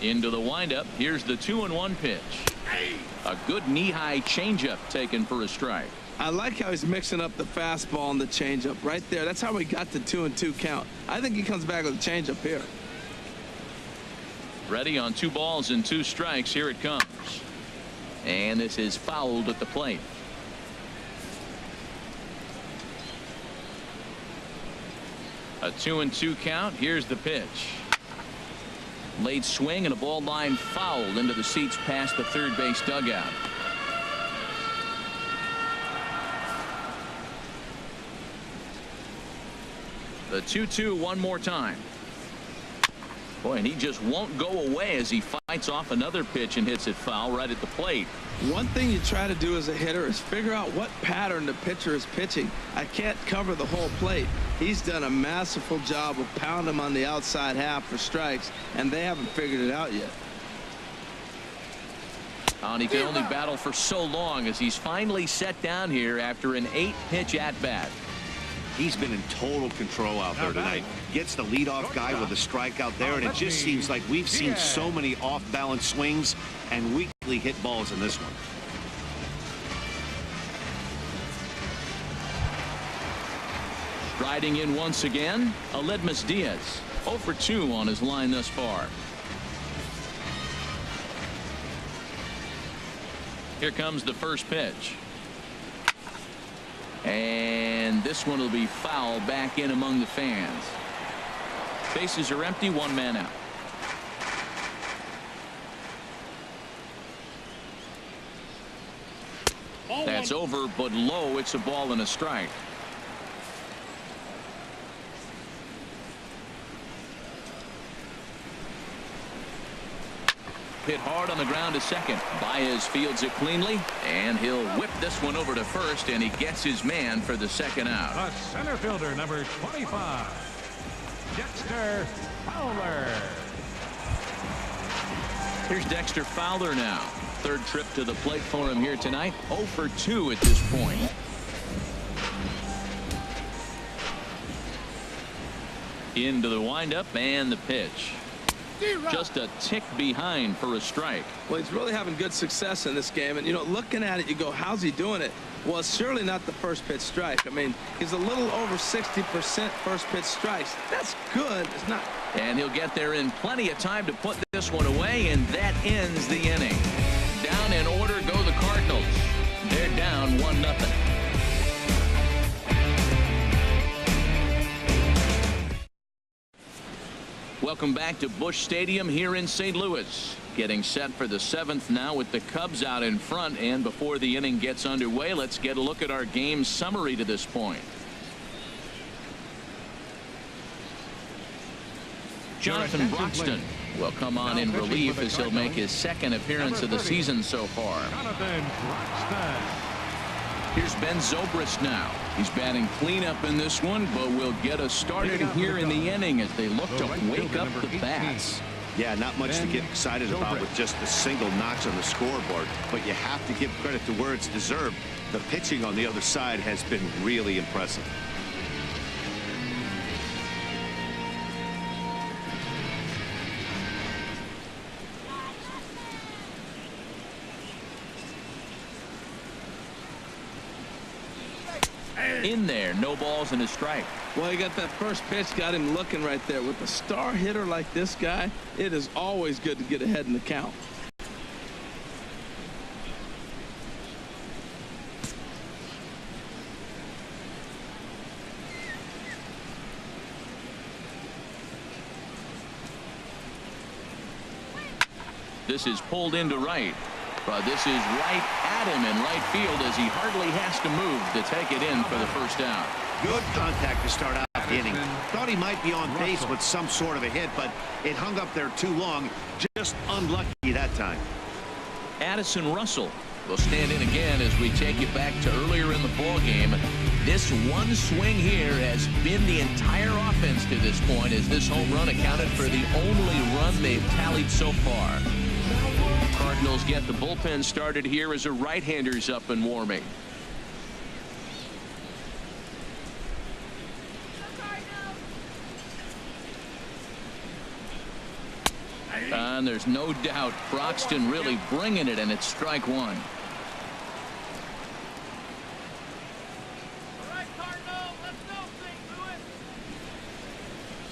Into the windup. Here's the 2-1 pitch. A good knee-high changeup taken for a strike. I like how he's mixing up the fastball and the changeup right there. That's how we got the 2-2 count. I think he comes back with a changeup here. Ready on 2 balls and 2 strikes. Here it comes. And this is fouled at the plate. A 2-2 count. Here's the pitch. Late swing and a ball line fouled into the seats past the third base dugout. The 2-2 one more time. Boy, and he just won't go away as he fights off another pitch and hits it foul right at the plate. One thing you try to do as a hitter is figure out what pattern the pitcher is pitching. I can't cover the whole plate. He's done a masterful job of pounding him on the outside half for strikes, and they haven't figured it out yet. And he can only battle for so long as he's finally set down here after an 8-pitch at-bat. He's been in total control out there tonight. Gets the leadoff guy with a strikeout there, and it just seems like we've seen so many off-balance swings and weakly hit balls in this one. Riding in once again, Aledmus Diaz. 0 for 2 on his line thus far. Here comes the first pitch. And this one will be foul back in among the fans. Bases are empty, 1 man out. That's over, but low. It's a ball and a strike. Hit hard on the ground to second. Baez fields it cleanly, and he'll whip this one over to first, and he gets his man for the second out. The center fielder, number 25, Dexter Fowler. Here's Dexter Fowler now. 3rd trip to the plate for him here tonight. 0 for 2 at this point. Into the windup and the pitch. Just a tick behind for a strike. Well, he's really having good success in this game. And, you know, looking at it, you go, how's he doing it? Well, it's surely not the first pitch strike. I mean, he's a little over 60% first pitch strikes. That's good. It's not. And he'll get there in plenty of time to put this one away, and that ends the inning. Down in order go the Cardinals. They're down 1-0. Welcome back to Busch Stadium here in St. Louis. Getting set for the 7th now with the Cubs out in front. And before the inning gets underway, let's get a look at our game summary to this point. Jonathan Broxton will come on in relief as he'll make his 2nd appearance of the season so far. Jonathan Broxton. Here's Ben Zobrist now. He's batting cleanup in this one, but will get us started here in the inning as they look to wake up the bats. Yeah, not much to get excited about with just a single notch on the scoreboard, but you have to give credit to where it's deserved. The pitching on the other side has been really impressive. In there, no balls and a strike. Well, he got that first pitch, got him looking right there. With a star hitter like this guy, it is always good to get ahead in the count. This is pulled into right. But this is right at him in right field as he hardly has to move to take it in for the first down. Good contact to start out the inning. Thought he might be on base with some sort of a hit, but it hung up there too long. Just unlucky that time. Addison Russell will stand in again as we take you back to earlier in the ball game. This one swing here has been the entire offense to this point, as this home run accounted for the only run they've tallied so far. Cardinals get the bullpen started here as a right-hander's up and warming. And there's no doubt Broxton really bringing it, and it's strike one.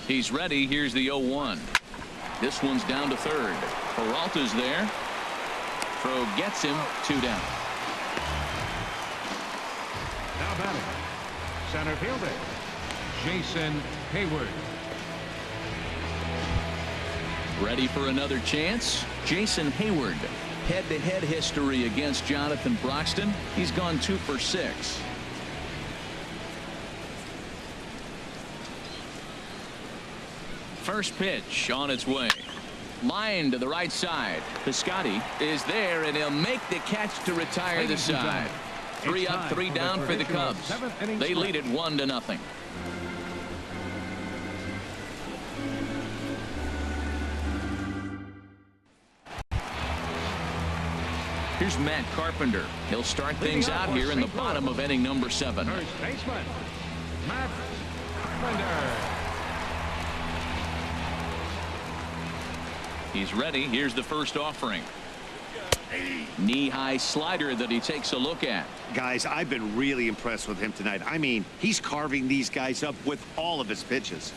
He's ready. Here's the 0-1. This one's down to third. Peralta's there. Throw gets him. 2 down. Now batting, center fielder, Jason Hayward. Ready for another chance? Jason Hayward. Head-to-head history against Jonathan Broxton. He's gone 2 for 6. First pitch on its way. Line to the right side. Piscotty is there, and he'll make the catch to retire the side. 3 up, 3 down for the Cubs. They lead it 1-0. Here's Matt Carpenter. He'll start things out here in the bottom of inning number 7. First baseman, Matt Carpenter. He's ready. Here's the first offering. Knee-high slider that he takes a look at. Guys, I've been really impressed with him tonight. I mean, he's carving these guys up with all of his pitches.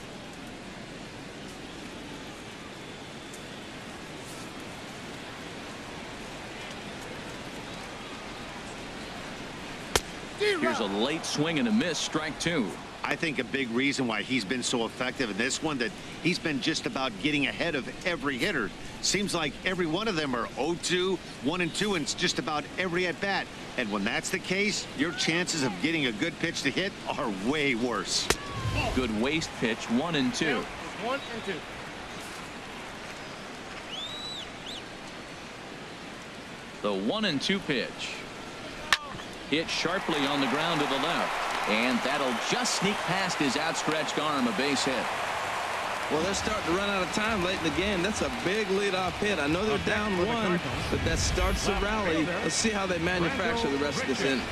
Here's a late swing and a miss. Strike 2. I think a big reason why he's been so effective in this one, that he's been just about getting ahead of every hitter. Seems like every one of them are 0-2, 1-2, and it's just about every at bat. And when that's the case, your chances of getting a good pitch to hit are way worse. Good waste pitch. 1-2. 1-2. The 1-2 pitch. Hit sharply on the ground to the left. And that'll just sneak past his outstretched arm. A base hit. Well, they're starting to run out of time late in the game. That's a big leadoff hit. I know they're down 1, but that starts the rally. Let's see how they manufacture the rest of this inning.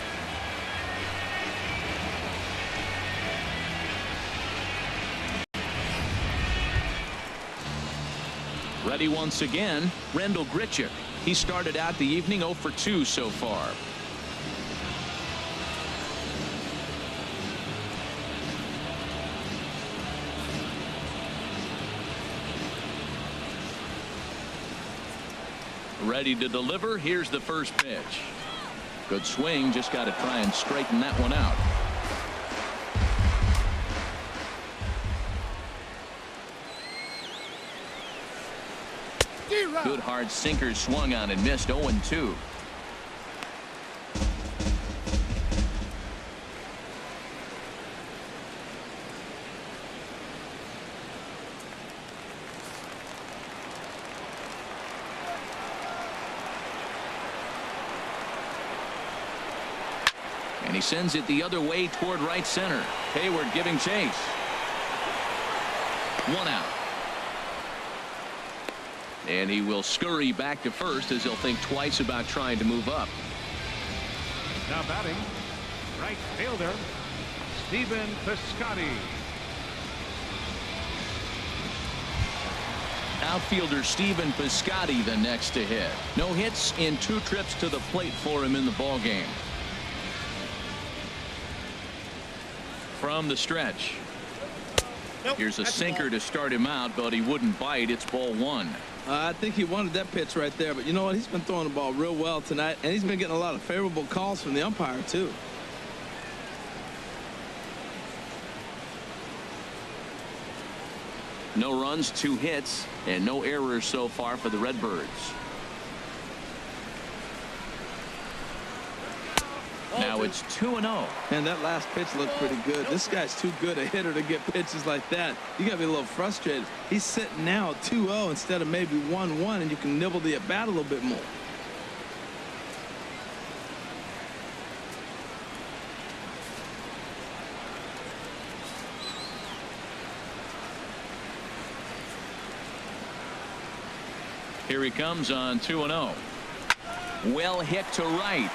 Ready once again, Rendell Grichuk. He started out the evening 0 for 2 so far. Ready to deliver. Here's the first pitch. Good swing. Just got to try and straighten that one out. Good hard sinker swung on and missed. 0-2. And he sends it the other way toward right center. Hayward giving chase. 1 out. And he will scurry back to first as he'll think twice about trying to move up. Now batting, right fielder, Stephen Piscotty. Outfielder Stephen Piscotty the next to hit. No hits in 2 trips to the plate for him in the ball game. From the stretch. Here's a sinker to start him out, but he wouldn't bite. It's ball 1. I think he wanted that pitch right there, but you know what? He's been throwing the ball real well tonight, and he's been getting a lot of favorable calls from the umpire, too. No runs, 2 hits, and no errors so far for the Redbirds. Now it's 2-0. And that last pitch looked pretty good. This guy's too good a hitter to get pitches like that. You got to be a little frustrated. He's sitting now 2-0 instead of maybe 1-1, and you can nibble the at-bat a little bit more. Here he comes on 2-0. Well hit to right,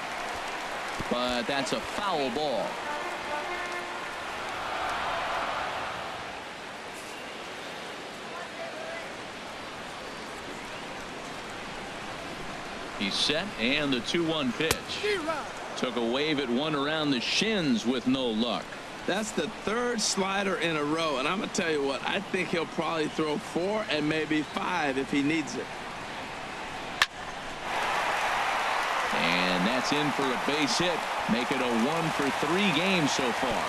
but that's a foul ball. He's set, and the 2-1 pitch. Took a wave at one around the shins with no luck. That's the third slider in a row, and I'm going to tell you what, I think he'll probably throw 4 and maybe 5 if he needs it. And that's in for a base hit. Make it a 1-for-3 game so far.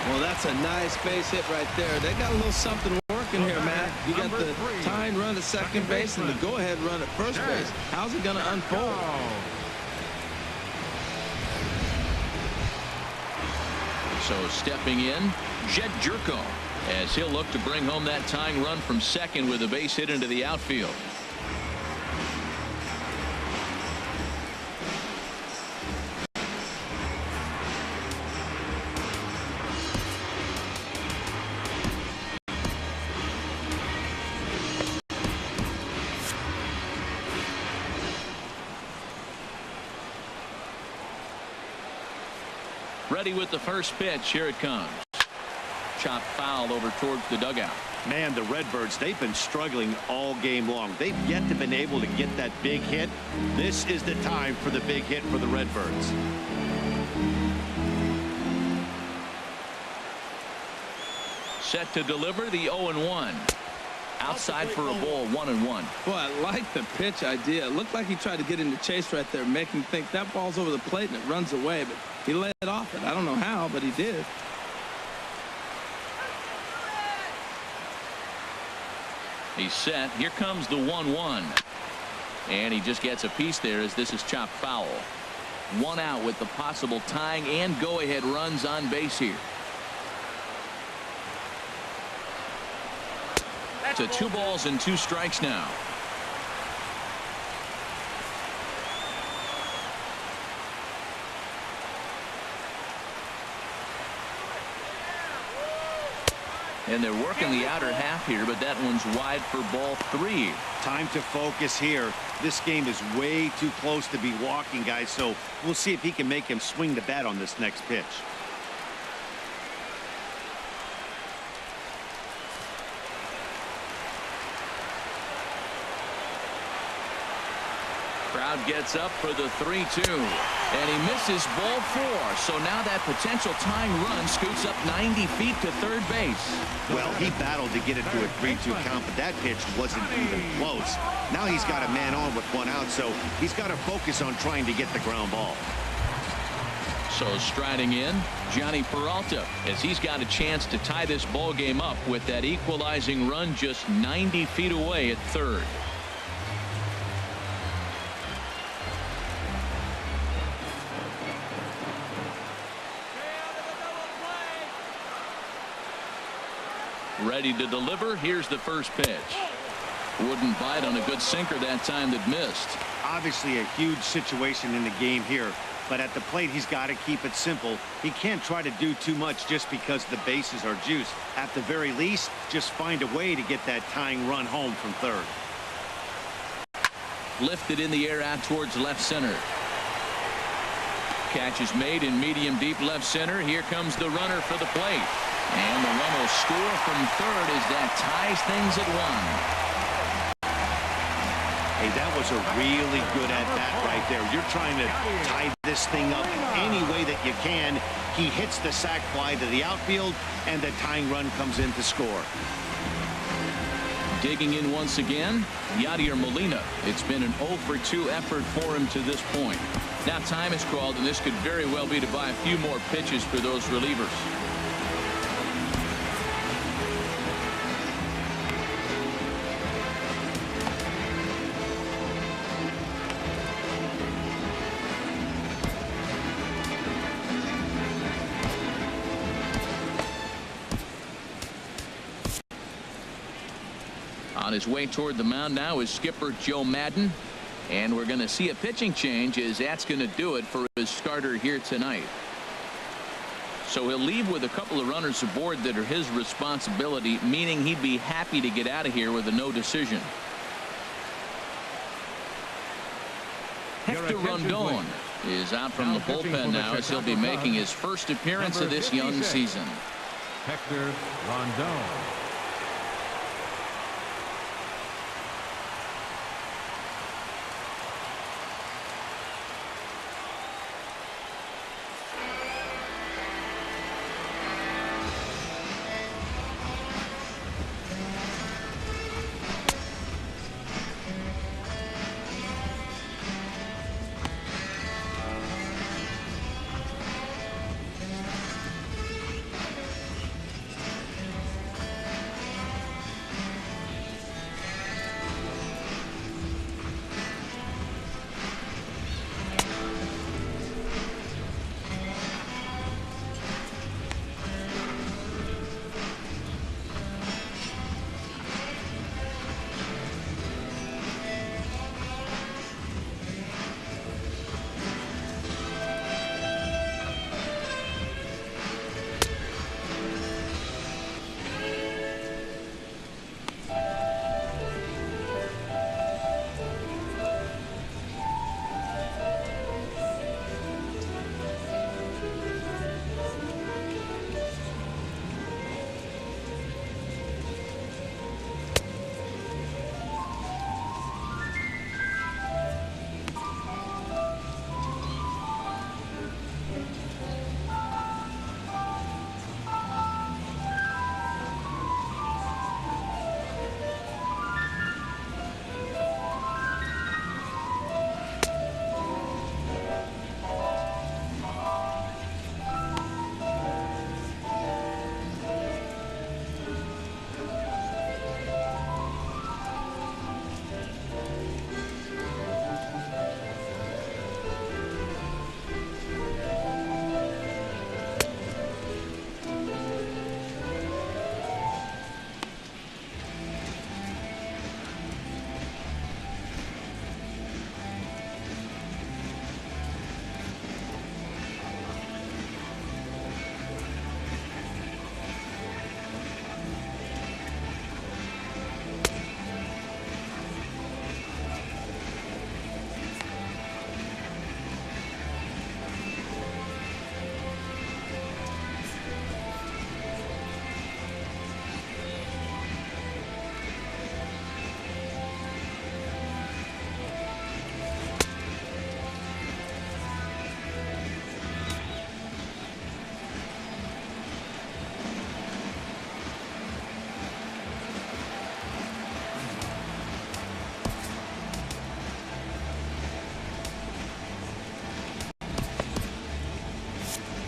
Well, that's a nice base hit right there. They got a little something working here, Matt. You got the tying run at second base and the go-ahead run at first base. How's it going to unfold? So stepping in, Jed Jerko, as he'll look to bring home that tying run from second with a base hit into the outfield. Ready with the first pitch. Here it comes. Chop foul over towards the dugout. Man, the Redbirds, they've been struggling all game long. They've yet to been able to get that big hit. This is the time for the big hit for the Redbirds. Set to deliver the 0-1. Outside for a ball, 1-1. Boy, I like the pitch idea. It looked like he tried to get into chase right there, make him think that ball's over the plate and it runs away, but he laid it off it. I don't know how, but he did. He's set. Here comes the 1-1. And he just gets a piece there as this is chopped foul. One out with the possible tying and go-ahead runs on base here. To 2 balls and 2 strikes now. And they're working the outer half here, but that one's wide for ball 3. Time to focus here. This game is way too close to be walking, guys, so we'll see if he can make him swing the bat on this next pitch. Crowd gets up for the 3-2, and he misses ball 4. So now that potential tying run scoots up 90 feet to third base. Well, he battled to get it to a 3-2 count, but that pitch wasn't even close. Now he's got a man on with 1 out, so he's got to focus on trying to get the ground ball. So striding in, Johnny Peralta, as he's got a chance to tie this ball game up with that equalizing run just 90 feet away at third. Ready to deliver. Here's the first pitch. Wouldn't bite on a good sinker that time that missed. Obviously a huge situation in the game here, but at the plate he's got to keep it simple. He can't try to do too much just because the bases are juiced. At the very least, just find a way to get that tying run home from third. Lifted in the air out towards left center. Catch is made in medium deep left center. Here comes the runner for the plate. And the run will score from third as that ties things at 1. Hey, that was a really good at-bat right there. You're trying to tie this thing up any way that you can. He hits the sac fly to the outfield, and the tying run comes in to score. Digging in once again, Yadier Molina. It's been an 0-for-2 effort for him to this point. Now time is called, and this could very well be to buy a few more pitches for those relievers. On his way toward the mound now is skipper Joe Madden. And we're going to see a pitching change, as that's going to do it for his starter here tonight. So he'll leave with a couple of runners aboard that are his responsibility, meaning he'd be happy to get out of here with a no decision. Hector Rondon is out from the bullpen now, as he'll be making his first appearance of this young season. Hector Rondon.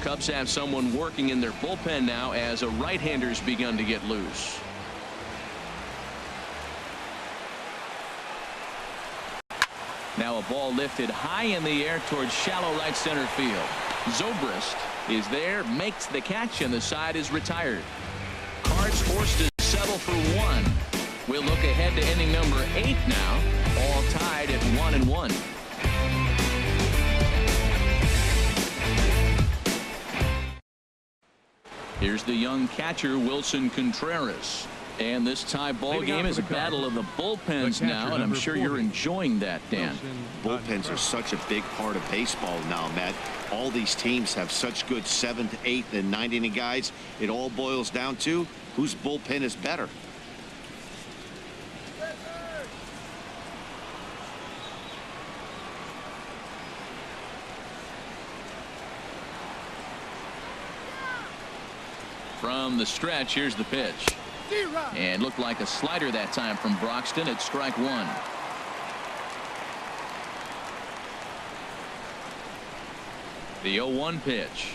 Cubs have someone working in their bullpen now, as a right-hander's begun to get loose. Now a ball lifted high in the air towards shallow right center field. Zobrist is there, makes the catch, and the side is retired. Cards forced to settle for one. We'll look ahead to inning number 8 now, all tied at 1-1. Here's the young catcher, Wilson Contreras. And this tie ball game is a battle of the bullpens now, and I'm sure you're enjoying that, Dan. Bullpens are such a big part of baseball now, Matt. All these teams have such good 7th, 8th, and 9th inning guys. It all boils down to whose bullpen is better. From the stretch, here's the pitch. And looked like a slider that time from Broxton at strike 1. The 0-1 pitch.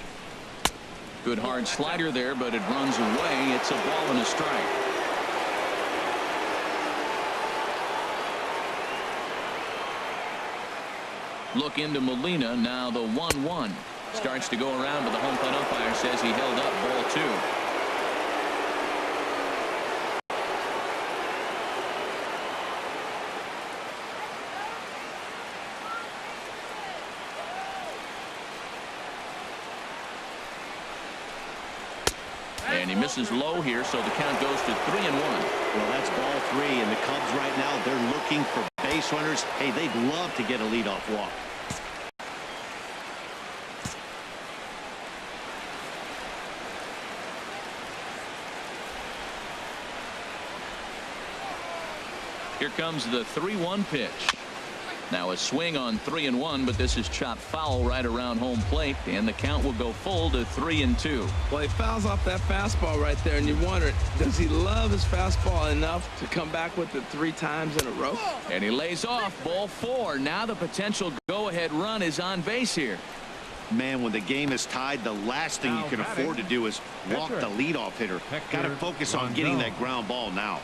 Good hard slider there, but it runs away. It's a ball and a strike. Look into Molina. Now the 1-1 starts to go around, but the home plate umpire says he held up ball 2. And he misses low here, so the count goes to 3-1. Well, that's ball 3, and the Cubs right now, they're looking for base runners. Hey, they'd love to get a leadoff walk. Here comes the 3-1 pitch. Now a swing on 3-1, but this is chopped foul right around home plate, and the count will go full to 3-2. Well, he fouls off that fastball right there, and you wonder, does he love his fastball enough to come back with it 3 times in a row? And he lays off ball 4. Now the potential go-ahead run is on base here. Man, when the game is tied, the last thing you can afford to do is walk the leadoff hitter. Got to focus on getting that ground ball now.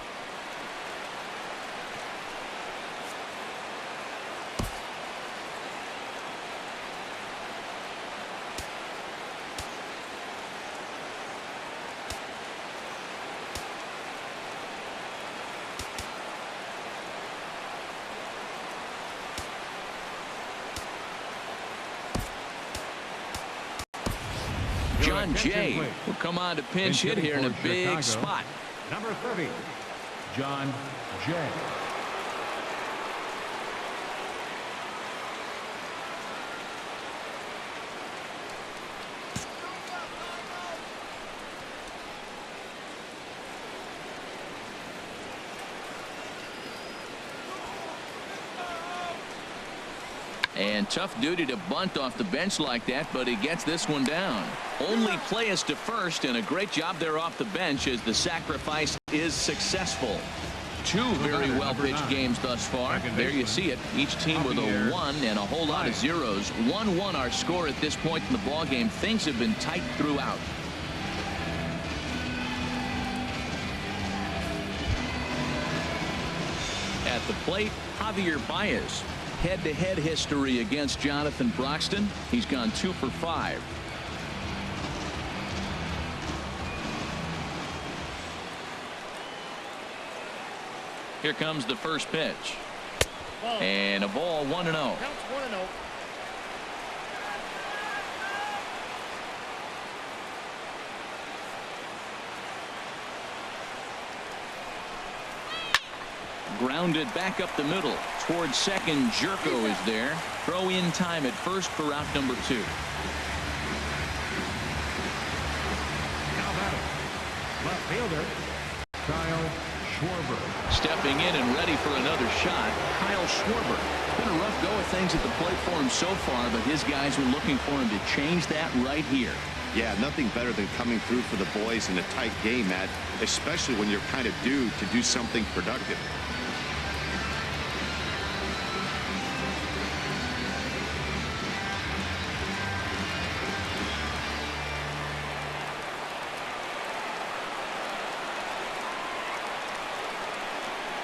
John Jay will come on to pinch hit here in a big spot. Number 30, John Jay. And tough duty to bunt off the bench like that, but he gets this one down. Only play is to first, and a great job there off the bench as the sacrifice is successful. 2 very well-pitched games thus far. There you see it. Each team with a 1 and a whole lot of zeros. 1-1 our score at this point in the ball game. Things have been tight throughout. At the plate, Javier Baez. Head-to-head history against Jonathan Broxton. He's gone 2 for 5. Here comes the first pitch. And a ball 1-0. Counts 1-0. Grounded back up the middle towards second. Jerko is there. Throw in time at first for out number 2. Now batting, left fielder Kyle Schwarber. Stepping in and ready for another shot, Kyle Schwarber. It's been a rough go of things at the plate for him so far, but his guys are looking for him to change that right here. Yeah, nothing better than coming through for the boys in a tight game, Matt, especially when you're kind of due to do something productive.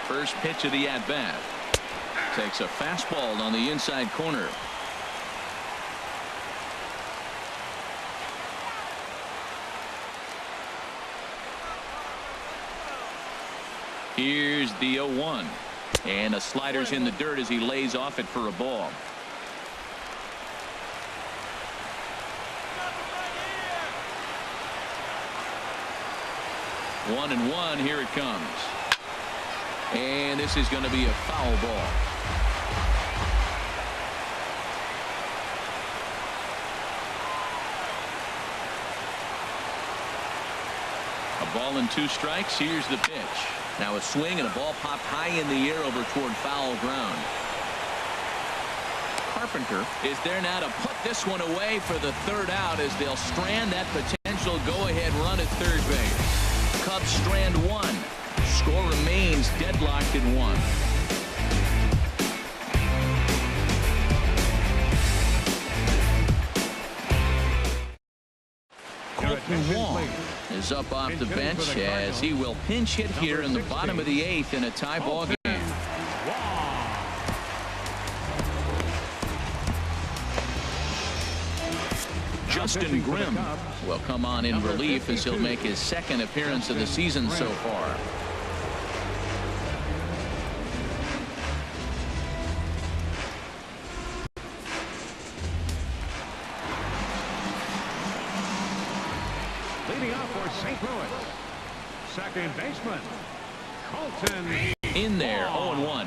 First pitch of the at-bat. Takes a fastball on the inside corner. Here's the 0-1. And a slider's in the dirt as he lays off it for a ball. One and one. Here it comes. And this is going to be a foul ball. A ball and 2 strikes. Here's the pitch. Now a swing and a ball popped high in the air over toward foul ground. Carpenter is there now to put this one away for the 3rd out as they'll strand that potential go-ahead run at third base. Cubs strand 1. Score remains deadlocked at 1. Colton Wong is up off the bench as he will pinch hit here in the bottom of the 8th in a tie ball game. Justin Grimm will come on in relief as he'll make his 2nd appearance of the season so far. Leading Leading off for St. Louis, second baseman, Colton. In there, 0-1.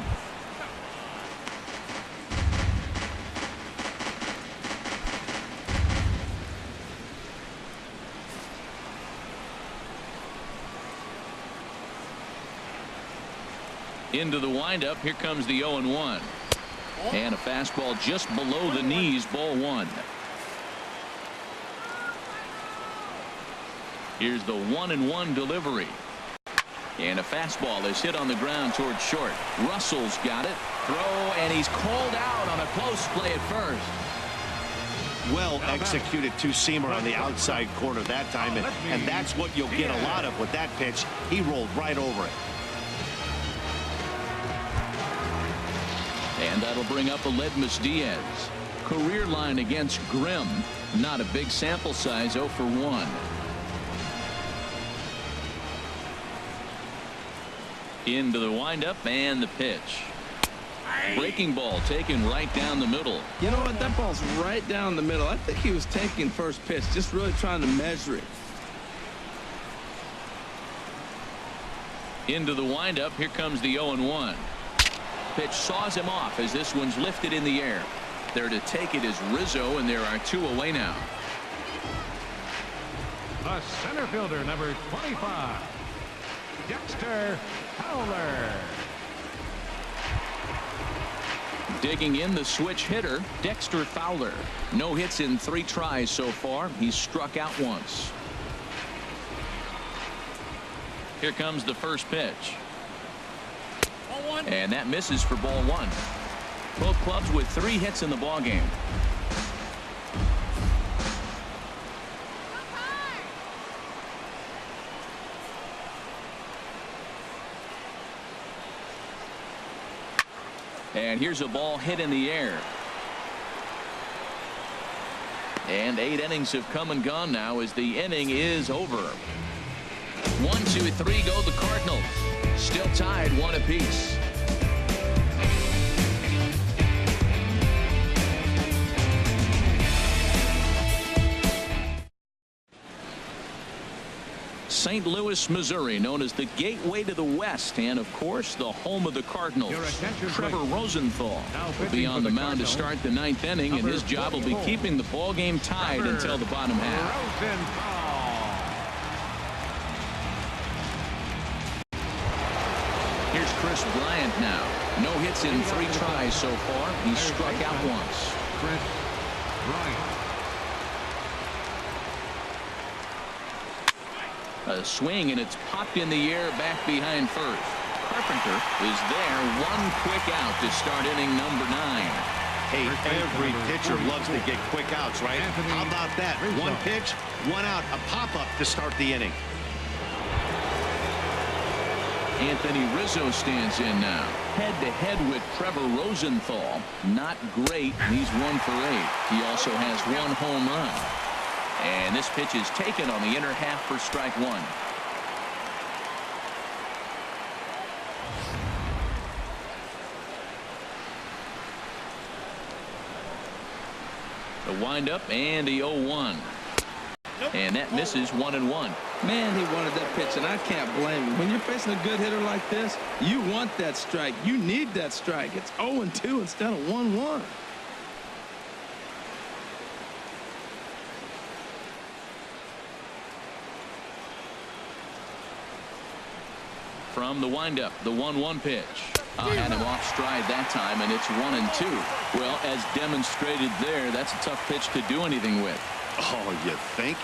Into the windup. Here comes the 0-1. And a fastball just below the knees, ball one. Here's the 1-1 delivery. And a fastball is hit on the ground towards short. Russell's got it. Throw, and he's called out on a close play at first. Well executed two-seamer on the outside corner that time, and that's what you'll get a lot of with that pitch. He rolled right over it. And that'll bring up Aledmus Diaz. Career line against Grimm. Not a big sample size, 0 for 1. Into the windup and the pitch. Breaking ball taken right down the middle. You know what? That ball's right down the middle. I think he was taking first pitch, just really trying to measure it. Into the windup. Here comes the 0-1. Pitch saws him off as this one's lifted in the air. There to take it is Rizzo, and there are 2 away now. The center fielder, number 25, Dexter Fowler. Digging in, the switch hitter, Dexter Fowler. No hits in 3 tries so far. He's struck out once. Here comes the first pitch. And that misses for ball 1. Both clubs with 3 hits in the ballgame. And here's a ball hit in the air. And 8 innings have come and gone now as the inning is over. 1, 2, 3 go the Cardinals. Still tied 1 apiece. St. Louis, Missouri, known as the gateway to the West, and of course the home of the Cardinals. Trevor Rosenthal will be on the mound to start the 9th inning, and his job will be keeping the ball game tied until the bottom half. Here's Chris Bryant now. No hits in 3 tries so far. He's struck out once. Chris Bryant. A swing, and it's popped in the air back behind first. Carpenter is there. 1 quick out to start inning number 9. Hey, every pitcher loves to get quick outs, right? How about that? 1 pitch, 1 out, a pop-up to start the inning. Anthony Rizzo stands in now. Head-to-head with Trevor Rosenthal. Not great. He's 1 for 8. He also has 1 home run. And this pitch is taken on the inner half for strike 1. The windup and the 0-1. And that misses 1-1. Man, he wanted that pitch, and I can't blame him. When you're facing a good hitter like this, you want that strike. You need that strike. It's 0-2 instead of 1-1. From the windup, the 1-1 pitch. Had him off stride that time, and it's 1-2. Well, as demonstrated there, that's a tough pitch to do anything with. Oh, you think?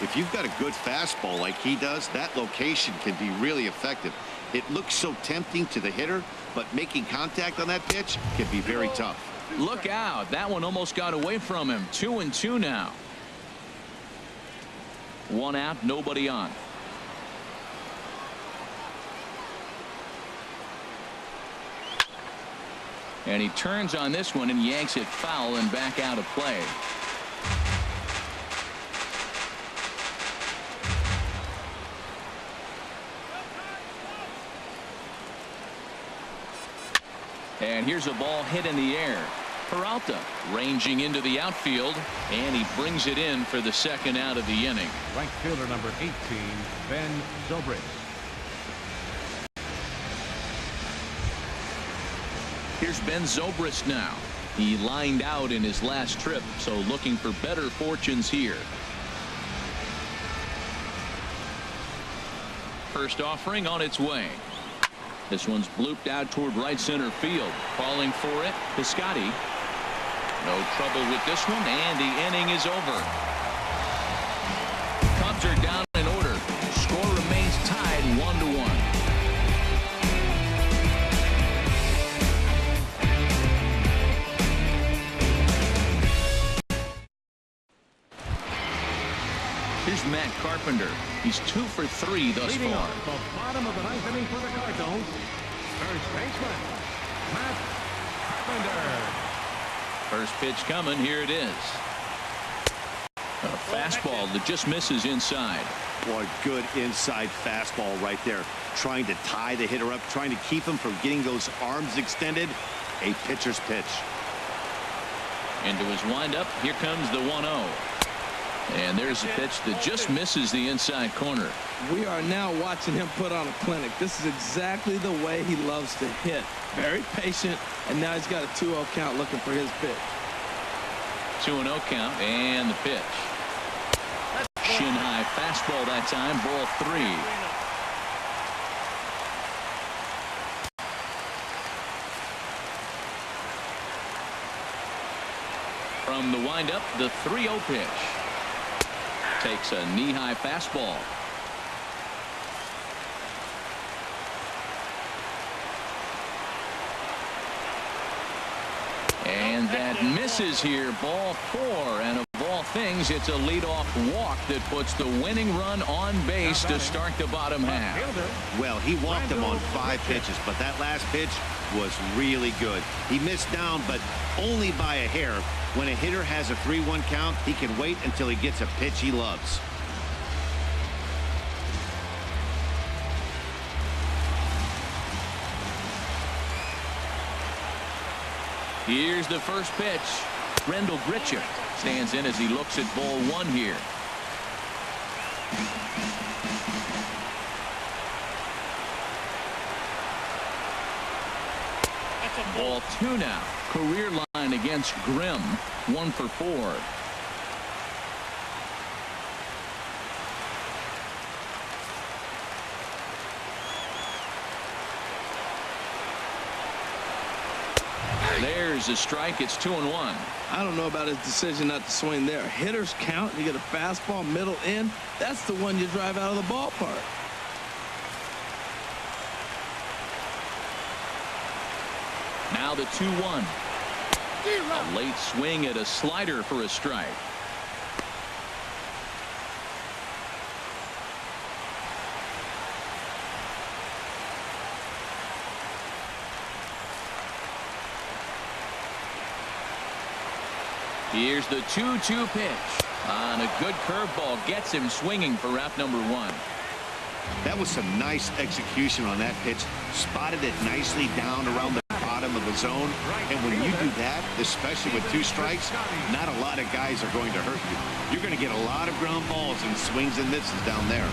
If you've got a good fastball like he does, that location can be really effective. It looks so tempting to the hitter, but making contact on that pitch can be very tough. Look out. That one almost got away from him. 2-2 now. 1 out, nobody on. And he turns on this one and yanks it foul and back out of play. And here's a ball hit in the air. Peralta ranging into the outfield, and he brings it in for the second out of the inning. Right fielder number 18, Ben Zobrist. Here's Ben Zobrist now. He lined out in his last trip, so looking for better fortunes here. First offering on its way. This one's blooped out toward right center field. Calling for it, Piscotty. No trouble with this one, and the inning is over. Cubs are down in order. Score remains tied 1-1. Here's Matt Carpenter. He's 2 for 3 thus Leading far. off the bottom of the ninth inning for the Cardinals, first baseman, Matt Carpenter. First pitch coming. Here it is. A fastball that just misses inside. Boy, good inside fastball right there. Trying to tie the hitter up, trying to keep him from getting those arms extended. A pitcher's pitch. Into his windup. Here comes the 1-0. And there's a pitch that just misses the inside corner. We are now watching him put on a clinic. This is exactly the way he loves to hit. Very patient, and now he's got a 2-0 count looking for his pitch. 2-0 count, and the pitch. Shin high fastball that time, ball 3. From the windup, the 3-0 pitch. Takes a knee-high fastball. And that misses here. Ball 4. And of all things, it's a leadoff walk that puts the winning run on base to start the bottom half. Well, he walked him on 5 pitches, but that last pitch was really good. He missed down, but only by a hair. When a hitter has a 3-1 count, he can wait until he gets a pitch he loves. Here's the first pitch. Rendell Grichuk stands in as he looks at ball 1 here. Ball 2 now. Career line against Grimm. 1 for 4. There's a strike. It's 2-1. I don't know about his decision not to swing there. Hitters count. You get a fastball middle in. That's the one you drive out of the ballpark. Now the 2-1. A late swing at a slider for a strike. Here's the 2-2 pitch. On a good curveball, gets him swinging for out number 1. That was some nice execution on that pitch. Spotted it nicely down around the bottom of the zone. And when you do that, especially with 2 strikes, not a lot of guys are going to hurt you. You're going to get a lot of ground balls and swings and misses down there.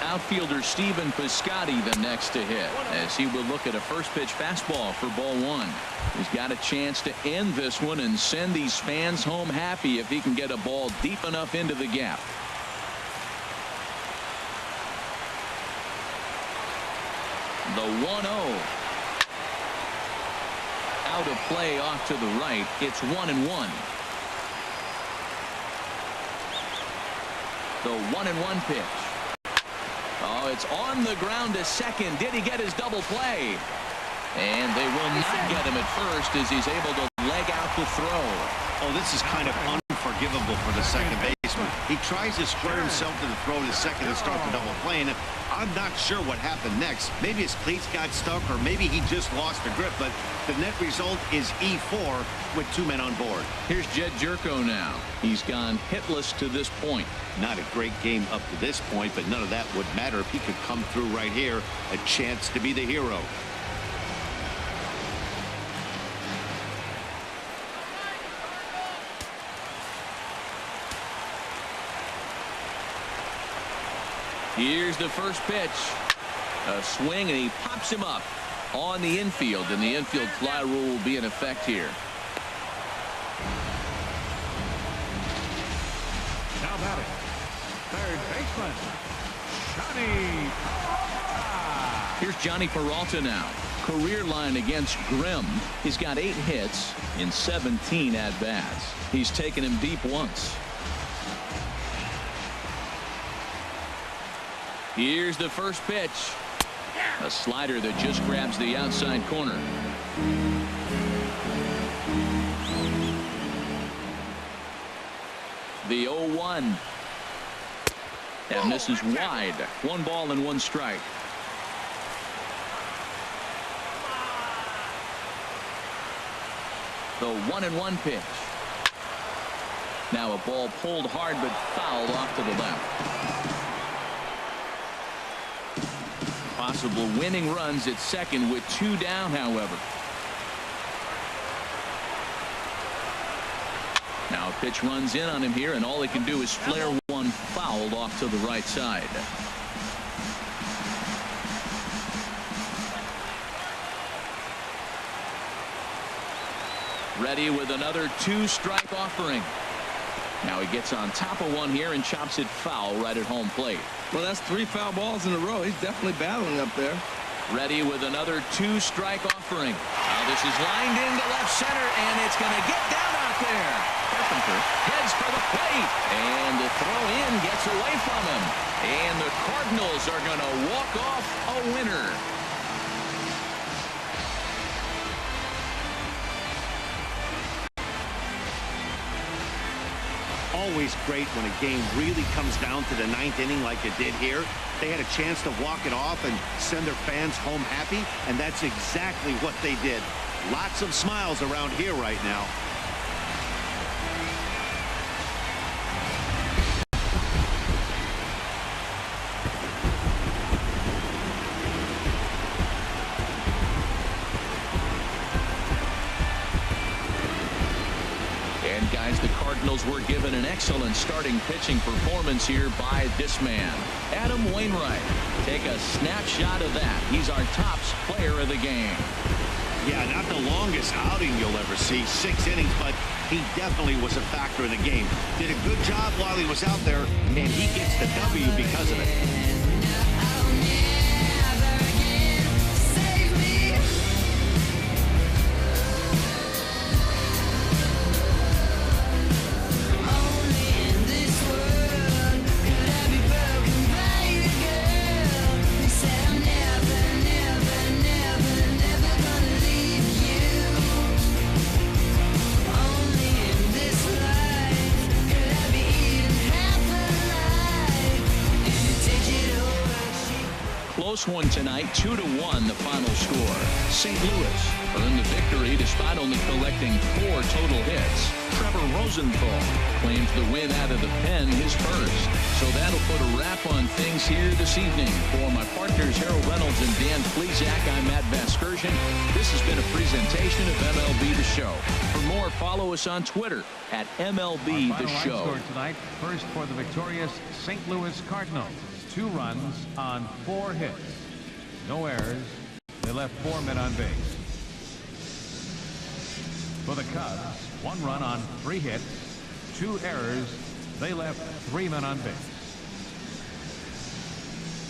Outfielder Stephen Piscotty the next to hit, as he will look at a first pitch fastball for ball 1. He's got a chance to end this one and send these fans home happy if he can get a ball deep enough into the gap. The 1-0. Out of play off to the right. It's 1-1. The 1-1 pitch. Oh, it's on the ground to second. Did he get his double play? And they will not get him at first as he's able to leg out the throw. Oh, this is kind of unforgivable for the second baseman. baseman. He tries to square himself to the throw to second and start the double play, and I'm not sure what happened next. Maybe his cleats got stuck, or maybe he just lost the grip, but the net result is E4 with 2 men on board. Here's Jed Jerko now. He's gone hitless to this point. Not a great game up to this point, but none of that would matter if he could come through right here. A chance to be the hero. Here's the first pitch. A swing, and he pops him up on the infield, and the infield fly rule will be in effect here. Now batting, third baseman, Johnny Peralta. Here's Johnny Peralta now. Career line against Grimm. He's got 8 hits in 17 at-bats. He's taken him deep once. Here's the first pitch. A slider that just grabs the outside corner. The 0-1. That misses wide. 1 ball and 1 strike. The 1-1 pitch. Now a ball pulled hard but fouled off to the left. Possible winning runs at second with 2 down, however. Now a pitch runs in on him here, and all he can do is flare one fouled off to the right side. Ready with another 2-strike offering. Now he gets on top of one here and chops it foul right at home plate. Well, that's 3 foul balls in a row. He's definitely battling up there. Ready with another 2-strike offering. Now this is lined into left center, and it's going to get down out there. Carpenter heads for the plate, and the throw in gets away from him. And the Cardinals are going to walk off a winner. Always great when a game really comes down to the 9th inning like it did here. They had a chance to walk it off and send their fans home happy, and that's exactly what they did. Lots of smiles around here right now. Guys, the Cardinals were given an excellent starting pitching performance here by this man, Adam Wainwright. Take a snapshot of that. He's our top player of the game. Yeah, not the longest outing you'll ever see, 6 innings, but he definitely was a factor in the game. Did a good job while he was out there, and he gets the W because of it. Close one tonight, 2-1 the final score. St. Louis earned the victory despite only collecting 4 total hits. Trevor Rosenthal claims the win out of the pen, his first. So that'll put a wrap on things here this evening. For my partners Harold Reynolds and Dan Plesac, I'm Matt Vasgersian. This has been a presentation of MLB The Show. For more, follow us on Twitter at MLB The Show. Score tonight, first for the victorious St. Louis Cardinals. 2 runs on 4 hits. No errors. They left 4 men on base. For the Cubs, 1 run on 3 hits, 2 errors. They left 3 men on base.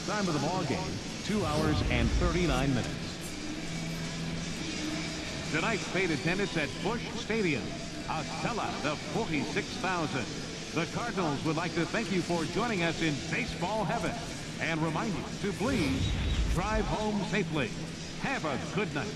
Time of the ball game, 2 hours and 39 minutes. Tonight's paid attendance at Busch Stadium, Acela, the 46,000. The Cardinals would like to thank you for joining us in baseball heaven and remind you to please drive home safely. Have a good night.